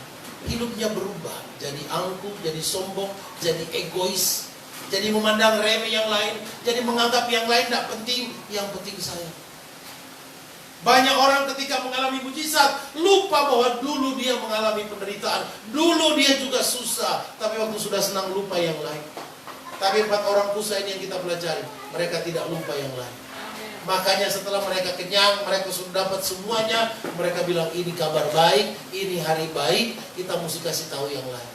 hidupnya berubah. Jadi angkuh, jadi sombong, jadi egois. Jadi memandang remeh yang lain. Jadi menganggap yang lain tidak penting. Yang penting saya. Banyak orang ketika mengalami mujizat, lupa bahwa dulu dia mengalami penderitaan. Dulu dia juga susah. Tapi waktu sudah senang, lupa yang lain. Tapi 4 orang kusta ini yang kita pelajari, mereka tidak lupa yang lain. Makanya setelah mereka kenyang, mereka sudah dapat semuanya, mereka bilang ini kabar baik, ini hari baik, kita mesti kasih tahu yang lain.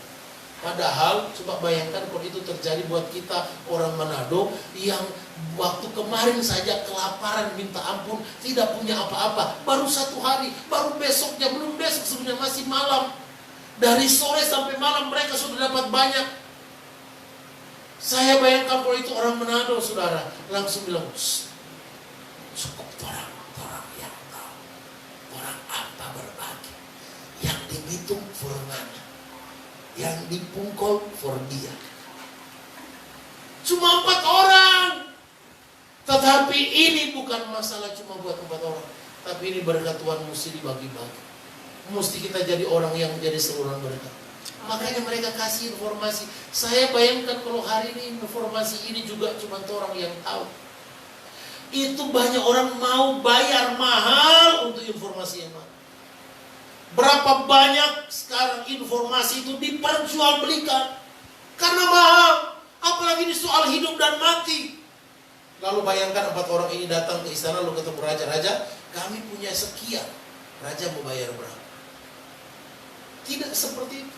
Padahal coba bayangkan kalau itu terjadi buat kita orang Manado yang waktu kemarin saja kelaparan minta ampun, tidak punya apa-apa, baru 1 hari, baru besoknya, belum besok sebenarnya masih malam. Dari sore sampai malam mereka sudah dapat banyak. Saya bayangkan kalau itu orang Manado, saudara, langsung bilang, cukup orang yang tahu, orang apa berbagi, yang dihitung furnana, yang dipungkol for dia. Cuma 4 orang. Tetapi ini bukan masalah cuma buat 4 orang. Tapi ini berkat Tuhan mesti dibagi-bagi. Mesti kita jadi orang yang menjadi saluran berkat. Makanya mereka kasih informasi. Saya bayangkan kalau hari ini informasi ini juga cuma orang yang tahu. Itu banyak orang mau bayar mahal untuk informasi yang mahal. Berapa banyak sekarang informasi itu diperjualbelikan karena mahal. Apalagi ini soal hidup dan mati. Lalu bayangkan 4 orang ini datang ke istana, lalu ketemu raja-raja, kami punya sekian. Raja mau bayar berapa? Tidak seperti itu.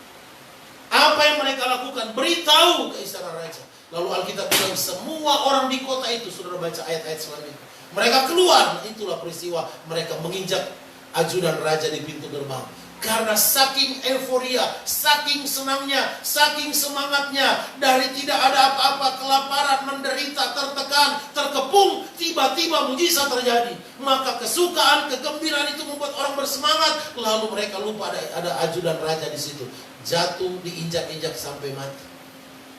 Apa yang mereka lakukan? Beritahu ke istana raja. Lalu Alkitab bilang semua orang di kota itu, saudara baca ayat-ayat selanjutnya. Mereka keluar, itulah peristiwa mereka menginjak ajudan raja di pintu gerbang. Karena saking euforia, saking senangnya, saking semangatnya, dari tidak ada apa-apa, kelaparan, menderita, tertekan, terkepung, tiba-tiba mujizat terjadi. Maka kesukaan, kegembiraan itu membuat orang bersemangat. Lalu mereka lupa ada ajudan raja di situ. Jatuh, diinjak-injak sampai mati.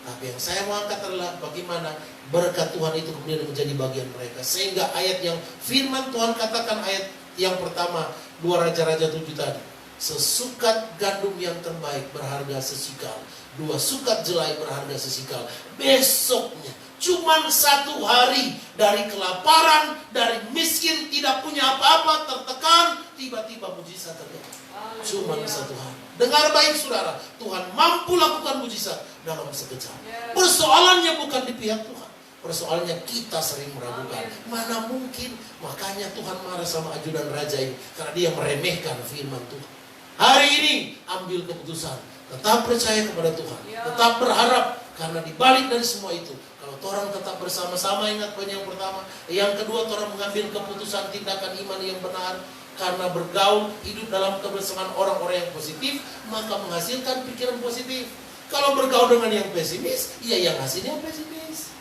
Tapi yang saya mau angkat adalah bagaimana berkat Tuhan itu kemudian menjadi bagian mereka. Sehingga ayat yang firman Tuhan katakan, ayat yang pertama, 2 Raja-Raja 7 tadi. Sesukat gandum yang terbaik berharga sesikal, 2 sukat jelai berharga sesikal. Besoknya, cuman 1 hari dari kelaparan, dari miskin, tidak punya apa-apa, tertekan, tiba-tiba mujizat terjadi. Cuman 1 hari. Dengar baik saudara, Tuhan mampu lakukan mujizat dalam sekejap. Persoalannya bukan di pihak Tuhan. Persoalannya kita sering meragukan. Mana mungkin? Makanya Tuhan marah sama ajudan raja ini. Karena dia meremehkan firman Tuhan. Hari ini ambil keputusan. Tetap percaya kepada Tuhan. Tetap berharap. Karena dibalik dari semua itu, kalau orang tetap bersama-sama, ingat poin yang pertama. Yang kedua, orang mengambil keputusan tindakan iman yang benar. Karena bergaul, hidup dalam kebersamaan orang-orang yang positif, maka menghasilkan pikiran positif. Kalau bergaul dengan yang pesimis, ya yang hasilnya pesimis.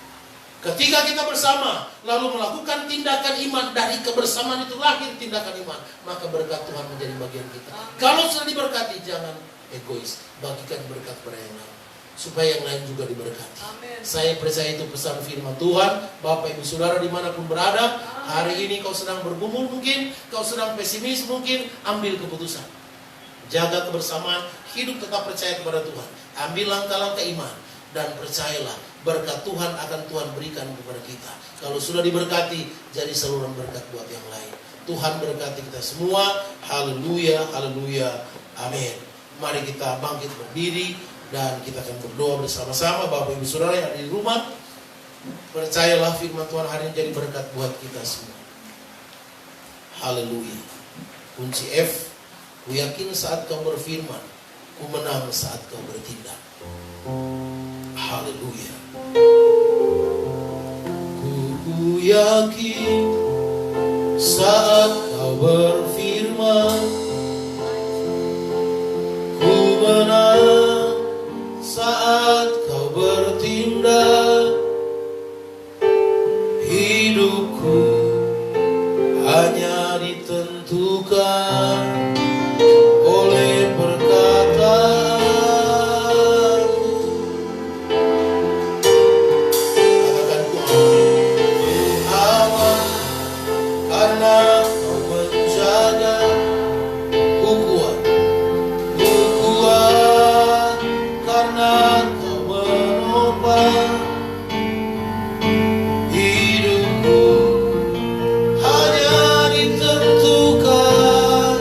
Ketika kita bersama, lalu melakukan tindakan iman, dari kebersamaan itu lahir tindakan iman, maka berkat Tuhan menjadi bagian kita. Kalau sudah diberkati, jangan egois. Bagikan berkat pada yang lain, supaya yang lain juga diberkati. Amin. Saya percaya itu pesan firman Tuhan. Bapak Ibu Saudara dimanapun berada, hari ini kau sedang bergumul mungkin, kau sedang pesimis mungkin, ambil keputusan. Jaga kebersamaan, hidup tetap percaya kepada Tuhan. Ambil langkah-langkah iman, dan percayalah berkat Tuhan akan Tuhan berikan kepada kita. Kalau sudah diberkati, jadi saluran berkat buat yang lain. Tuhan berkati kita semua. Haleluya, haleluya, amin. Mari kita bangkit berdiri dan kita akan berdoa bersama-sama. Bapak Ibu Saudara yang ada di rumah, percayalah firman Tuhan hari ini jadi berkat buat kita semua. Haleluya. Kunci F, ku yakin saat kau berfirman, ku menang saat kau bertindak. Haleluya. Ku yakin saat kau berfirman, ku menang saat kau bertindak. Hidupku hanya ditentukan oleh perkataan. Katakan ku aman karena kau menjaga. Ku kuat karena kau menopang. Hidupku hanya ditentukan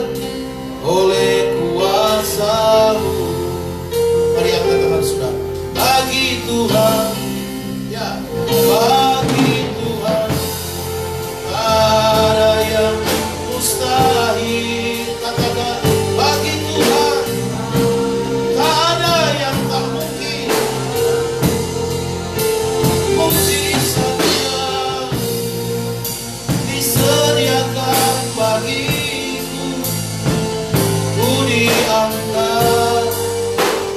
oleh kuasa-Mu. Mari angkat tangan saudara. Bagi Tuhan, ya, bagi Tuhan ada yang mustahil. Katakan, bagi Tuhan tak ada yang tak mungkin. Mukjizatnya disediakan bagiku. Ku diangkat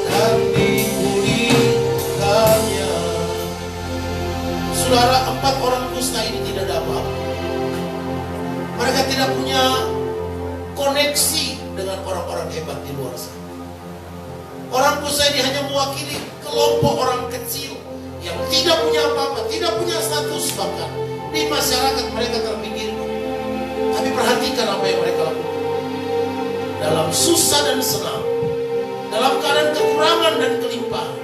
dan dipulihkannya. Saudara, 4 orang kusta ini tidak ada apa-apa. Mereka tidak punya koneksi dengan orang-orang hebat di luar sana. Orang kusta ini hanya mewakili kelompok orang kecil yang tidak punya apa-apa, tidak punya status bahkan di masyarakat. Mereka terpinggirkan. Tapi perhatikan apa yang mereka lakukan. Dalam susah dan senang, dalam keadaan kekurangan dan kelimpahan,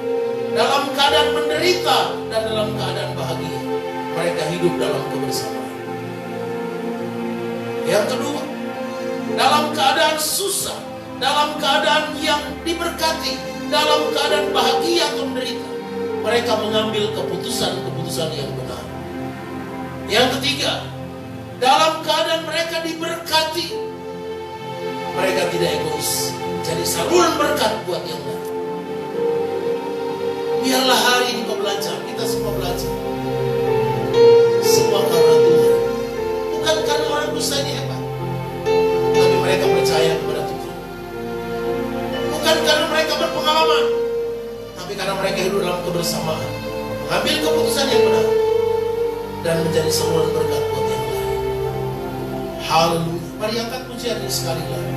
dalam keadaan menderita dan dalam keadaan bahagia, mereka hidup dalam kebersamaan. Yang kedua, dalam keadaan susah, dalam keadaan yang diberkati, dalam keadaan bahagia atau menderita, mereka mengambil keputusan-keputusan yang benar. Yang ketiga, dalam keadaan mereka diberkati, mereka tidak egois, jadi saluran berkat buat yang lain. Biarlah hari ini kau belajar, kita semua belajar. Semua karena Tuhan. Bukan karena orang kusta ini hebat, tapi mereka percaya kepada Tuhan. Bukan karena mereka berpengalaman, tapi karena mereka hidup dalam kebersamaan, mengambil keputusan yang benar, dan menjadi saluran berkat buat yang lain. Haleluya. Mari angkat pujian ini sekali lagi,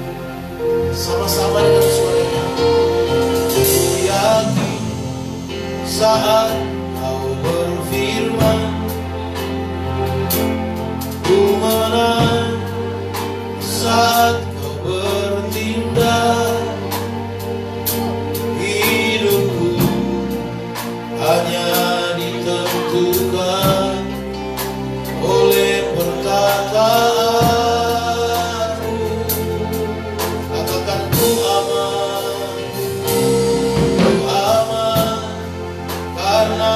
sama-sama dengan suaranya. Ku yakin saat kau berfirman, ku menang saat kau bertindak. Hidupku hanya ditentukan oleh perkataan-Mu. Katakan ku aman karena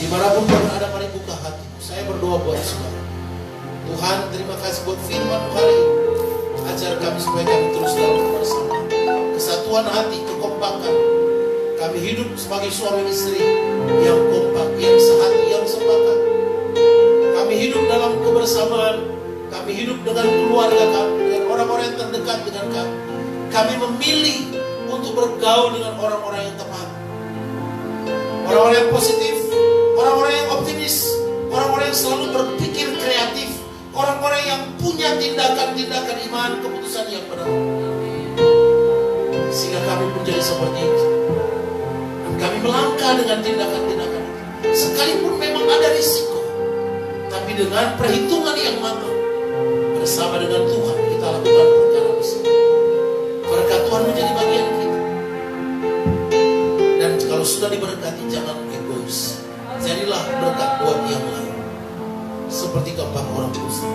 Dimanapun kau berada, mari buka hati. Saya berdoa buat saudara. Tuhan, terima kasih buat firman hari ini. Ajar kami supaya kami terus dalam bersama. Kesatuan hati, kekompakan. Kami hidup sebagai suami istri yang kompak, yang sehati, yang sepakat. Kami hidup dalam kebersamaan. Kami hidup dengan keluarga kami, dengan orang-orang yang terdekat dengan kami. Kami memilih untuk bergaul dengan orang-orang yang tepat. Orang-orang yang positif, orang-orang yang optimis, orang-orang yang selalu berpikir kreatif, orang-orang yang punya tindakan-tindakan iman, keputusan yang benar. Sehingga kami pun jadi seperti itu. Dan kami melangkah dengan tindakan-tindakan itu. Sekalipun memang ada risiko, tapi dengan perhitungan yang matang, bersama dengan Tuhan kita lakukan perkara besar. Berkat Tuhan menjadi bagian kita. Dan kalau sudah diberkati, jangan egois. Jadilah berkat buat yang lain. Seperti keempat orang kusta.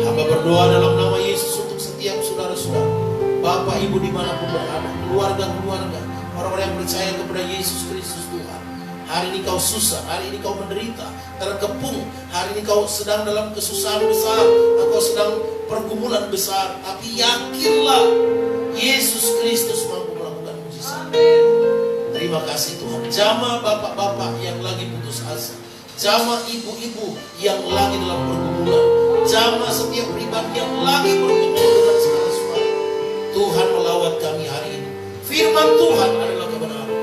Hamba berdoa dalam nama Yesus untuk setiap saudara-saudara, Bapak Ibu dimanapun berada, keluarga-keluarga, orang-orang yang percaya kepada Yesus Kristus Tuhan. Hari ini kau susah, hari ini kau menderita, terkepung, hari ini kau sedang dalam kesusahan besar, atau sedang pergumulan besar, tapi yakinlah Yesus Kristus mampu melakukan mujizat. Terima kasih Tuhan. Jamaah bapak-bapak yang lagi putus asa, jamaah ibu-ibu yang lagi dalam pergumulan, jamaah setiap pribadi yang lagi bergumul dengan segala sesuatu. Tuhan melawat kami hari ini. Firman Tuhan adalah kebenaran.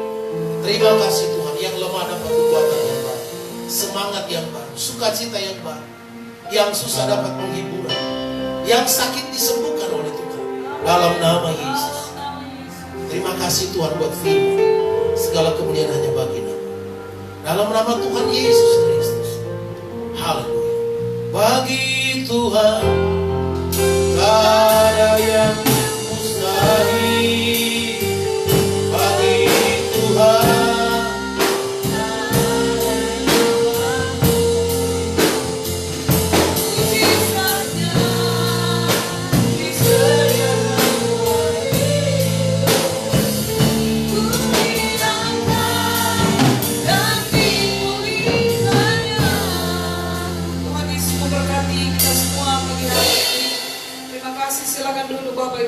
Terima kasih Tuhan. Yang lemah dapat kekuatan yang baru, semangat yang baru, sukacita yang baru. Yang susah dapat penghiburan, yang sakit disembuhkan oleh Tuhan dalam nama Yesus. Terima kasih Tuhan buat firman. Segala kemuliaan hanya bagi nama. Dalam nama Tuhan Yesus Kristus. Haleluya. Bagi Tuhan tak ada yang mustahil. Bagi Tuhan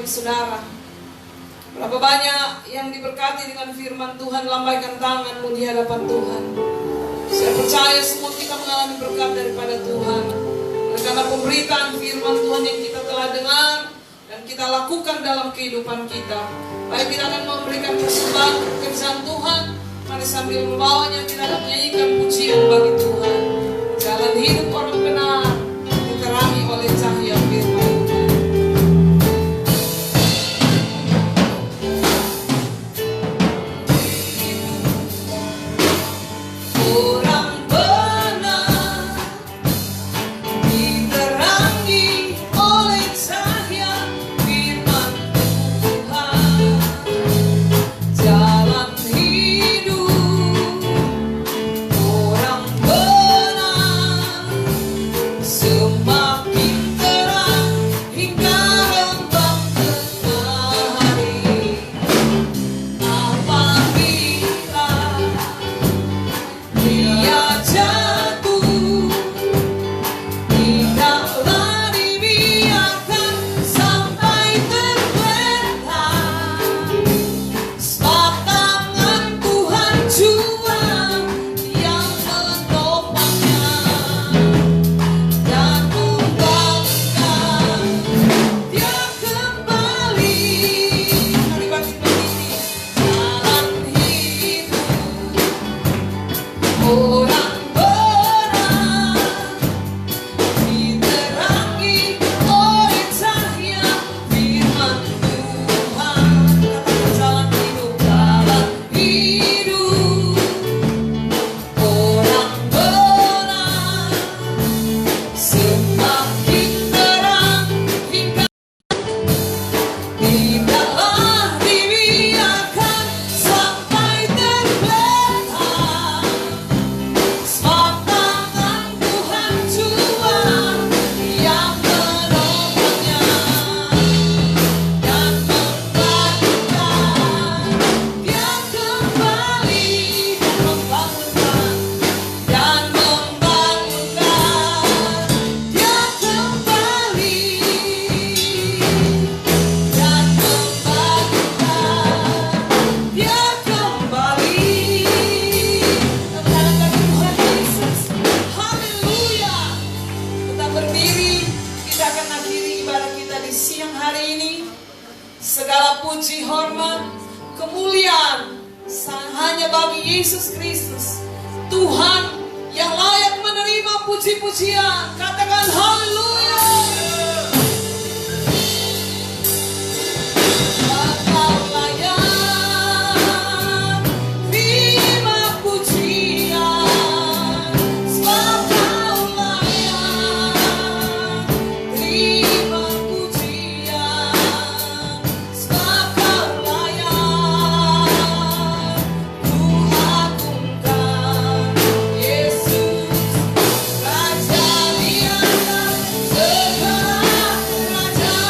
saudara. Berapa banyak yang diberkati dengan firman Tuhan, lambaikan tanganmu di hadapan Tuhan. Saya percaya semua kita mengalami berkat daripada Tuhan. Dan karena pemberitaan firman Tuhan yang kita telah dengar dan kita lakukan dalam kehidupan kita, baik kita akan memberikan persembahan pekerjaan Tuhan, mari sambil membawanya kita akan menyanyikan pujian bagi Tuhan. Jalan hidup orang benar diterangi oleh cahaya firman Tuhan. segala puji, hormat, kemuliaan hanya bagi Yesus Kristus, Tuhan yang layak menerima puji-pujian. Katakan haleluya. Engkau layak terima pujian, sebab Kau layak terima pujian, sebab Kau layak ku agungkan Yesus, Raja di atas segala kerajaan.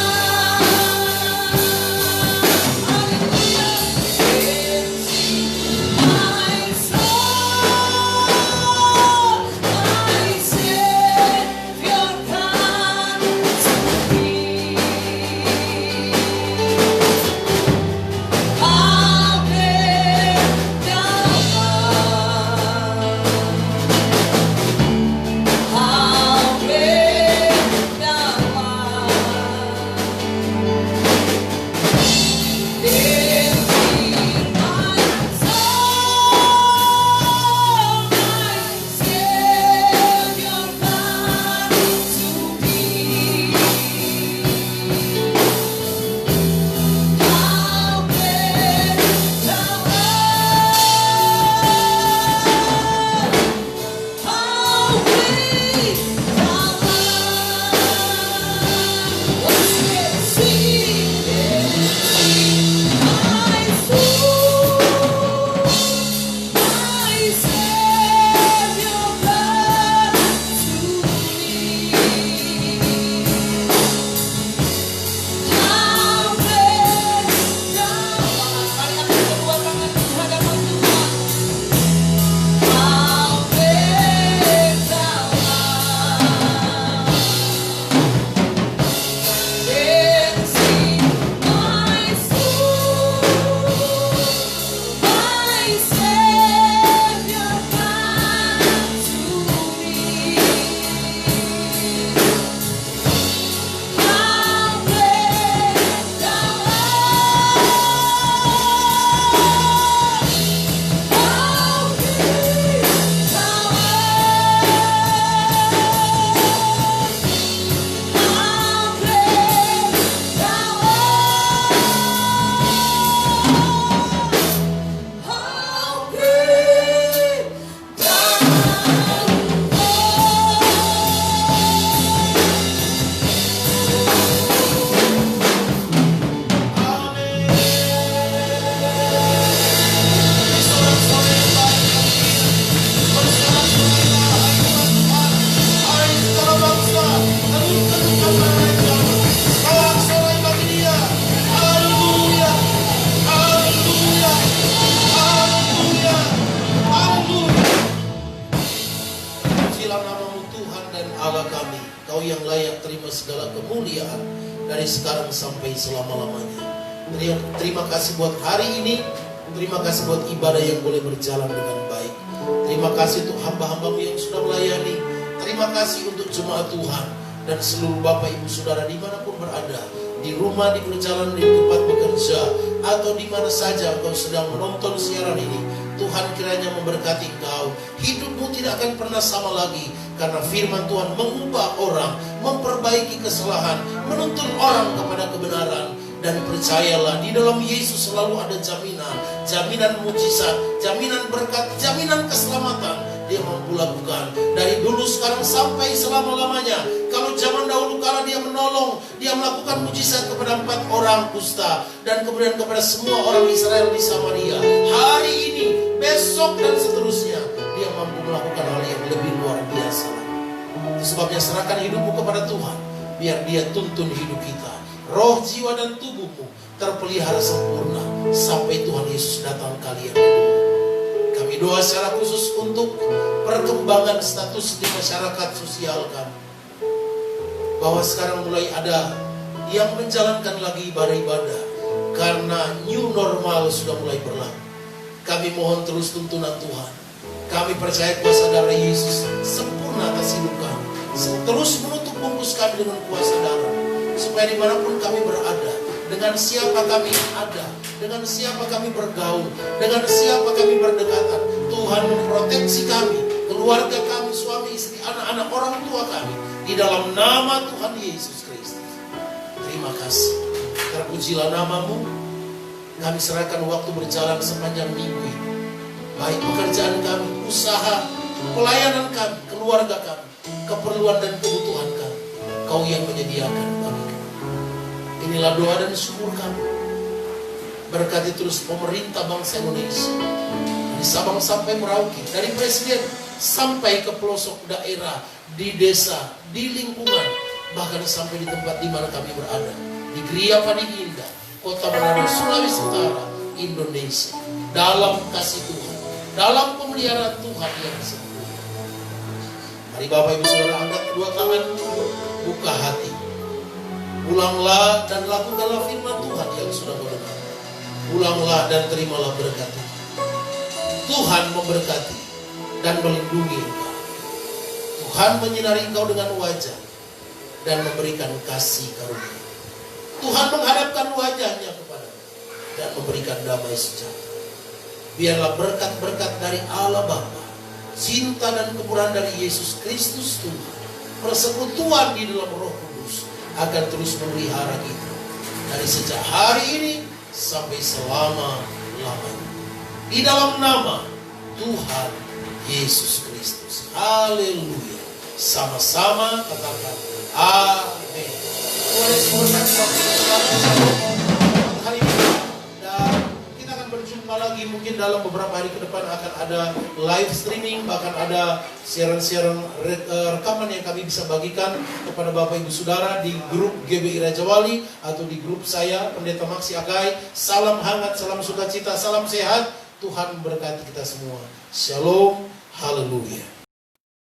Kau yang layak terima segala kemuliaan dari sekarang sampai selama-lamanya. Terima kasih buat hari ini. Terima kasih buat ibadah yang boleh berjalan dengan baik. Terima kasih untuk hamba-hambamu yang sudah melayani. Terima kasih untuk jemaat Tuhan dan seluruh Bapak Ibu Saudara dimanapun berada, di rumah, di perjalanan, di tempat bekerja, atau di mana saja engkau sedang menonton siaran ini. Tuhan kiranya memberkati engkau. Hidupmu tidak akan pernah sama lagi, karena firman Tuhan mengubah orang, memperbaiki kesalahan, menuntun orang kepada kebenaran. Dan percayalah, di dalam Yesus selalu ada jaminan. Jaminan mujizat, jaminan berkat, jaminan keselamatan. Dia mampu lakukan dari dulu, sekarang, sampai selama-lamanya. Kalau zaman dahulu kala dia menolong, dia melakukan mujizat kepada 4 orang kusta, dan kemudian kepada semua orang Israel di Samaria. Hari ini, besok, dan seterusnya, dia mampu melakukan hal yang lebih luar biasa. Itu sebabnya serahkan hidupmu kepada Tuhan, biar dia tuntun hidup kita. Roh, jiwa, dan tubuhmu terpelihara sempurna sampai Tuhan Yesus datang kali yang kedua. Kami doa secara khusus untuk perkembangan status di masyarakat sosial kami, bahwa sekarang mulai ada yang menjalankan lagi ibadah-ibadah karena new normal sudah mulai berlaku. Kami mohon terus tuntunan Tuhan. Kami percaya kuasa darah Yesus sempurna atas hidup kami, terus menutup bungkus kami dengan kuasa darah, supaya dimanapun kami berada, dengan siapa kami ada, dengan siapa kami bergaul, dengan siapa kami berdekatan. Tuhan memproteksi kami, keluarga kami, suami, istri, anak-anak, orang tua kami, di dalam nama Tuhan Yesus Kristus. Terima kasih. Terpujilah namamu. Kami serahkan waktu berjalan sepanjang minggu ini. Baik pekerjaan kami, usaha, pelayanan kami, keluarga kami, keperluan dan kebutuhan kami, Kau yang menyediakan bagi kami. Inilah doa dan syukur kami. Berkati terus pemerintah bangsa Indonesia, dari Sabang sampai Merauke, dari presiden sampai ke pelosok daerah, di desa, di lingkungan, bahkan sampai di tempat di mana kami berada, di Gria Paniginda, Kota Manado, Sulawesi Utara, Indonesia, dalam kasih Tuhan, dalam pemeliharaan Tuhan yang sempurna. Mari Bapak Ibu Saudara angkat kedua tangan, buka hati, ulanglah dan lakukanlah firman Tuhan yang sudah mendengar. Ulanglah dan terimalah berkat Tuhan. Tuhan memberkati dan melindungi engkau. Tuhan menyinari engkau dengan wajah dan memberikan kasih karunia. Tuhan menghadapkan wajahnya kepadamu dan memberikan damai sejahtera. Biarlah berkat-berkat dari Allah Bapa, cinta dan kemurahan dari Yesus Kristus Tuhan, persekutuan di dalam Roh Kudus akan terus memelihara kita dari sejak hari ini sampai selama-lamanya. Di dalam nama Tuhan Yesus Kristus. Haleluya. Sama-sama katakan amin. Hari ini dan kita akan berjumpa lagi mungkin dalam beberapa hari ke depan. Akan ada live streaming, bahkan ada siaran-siaran rekaman yang kami bisa bagikan kepada Bapak Ibu Saudara di grup GBI Raja Wali atau di grup saya Pendeta Maksi Agai. Salam hangat, salam sukacita, salam sehat. Tuhan memberkati kita semua. Shalom, haleluya.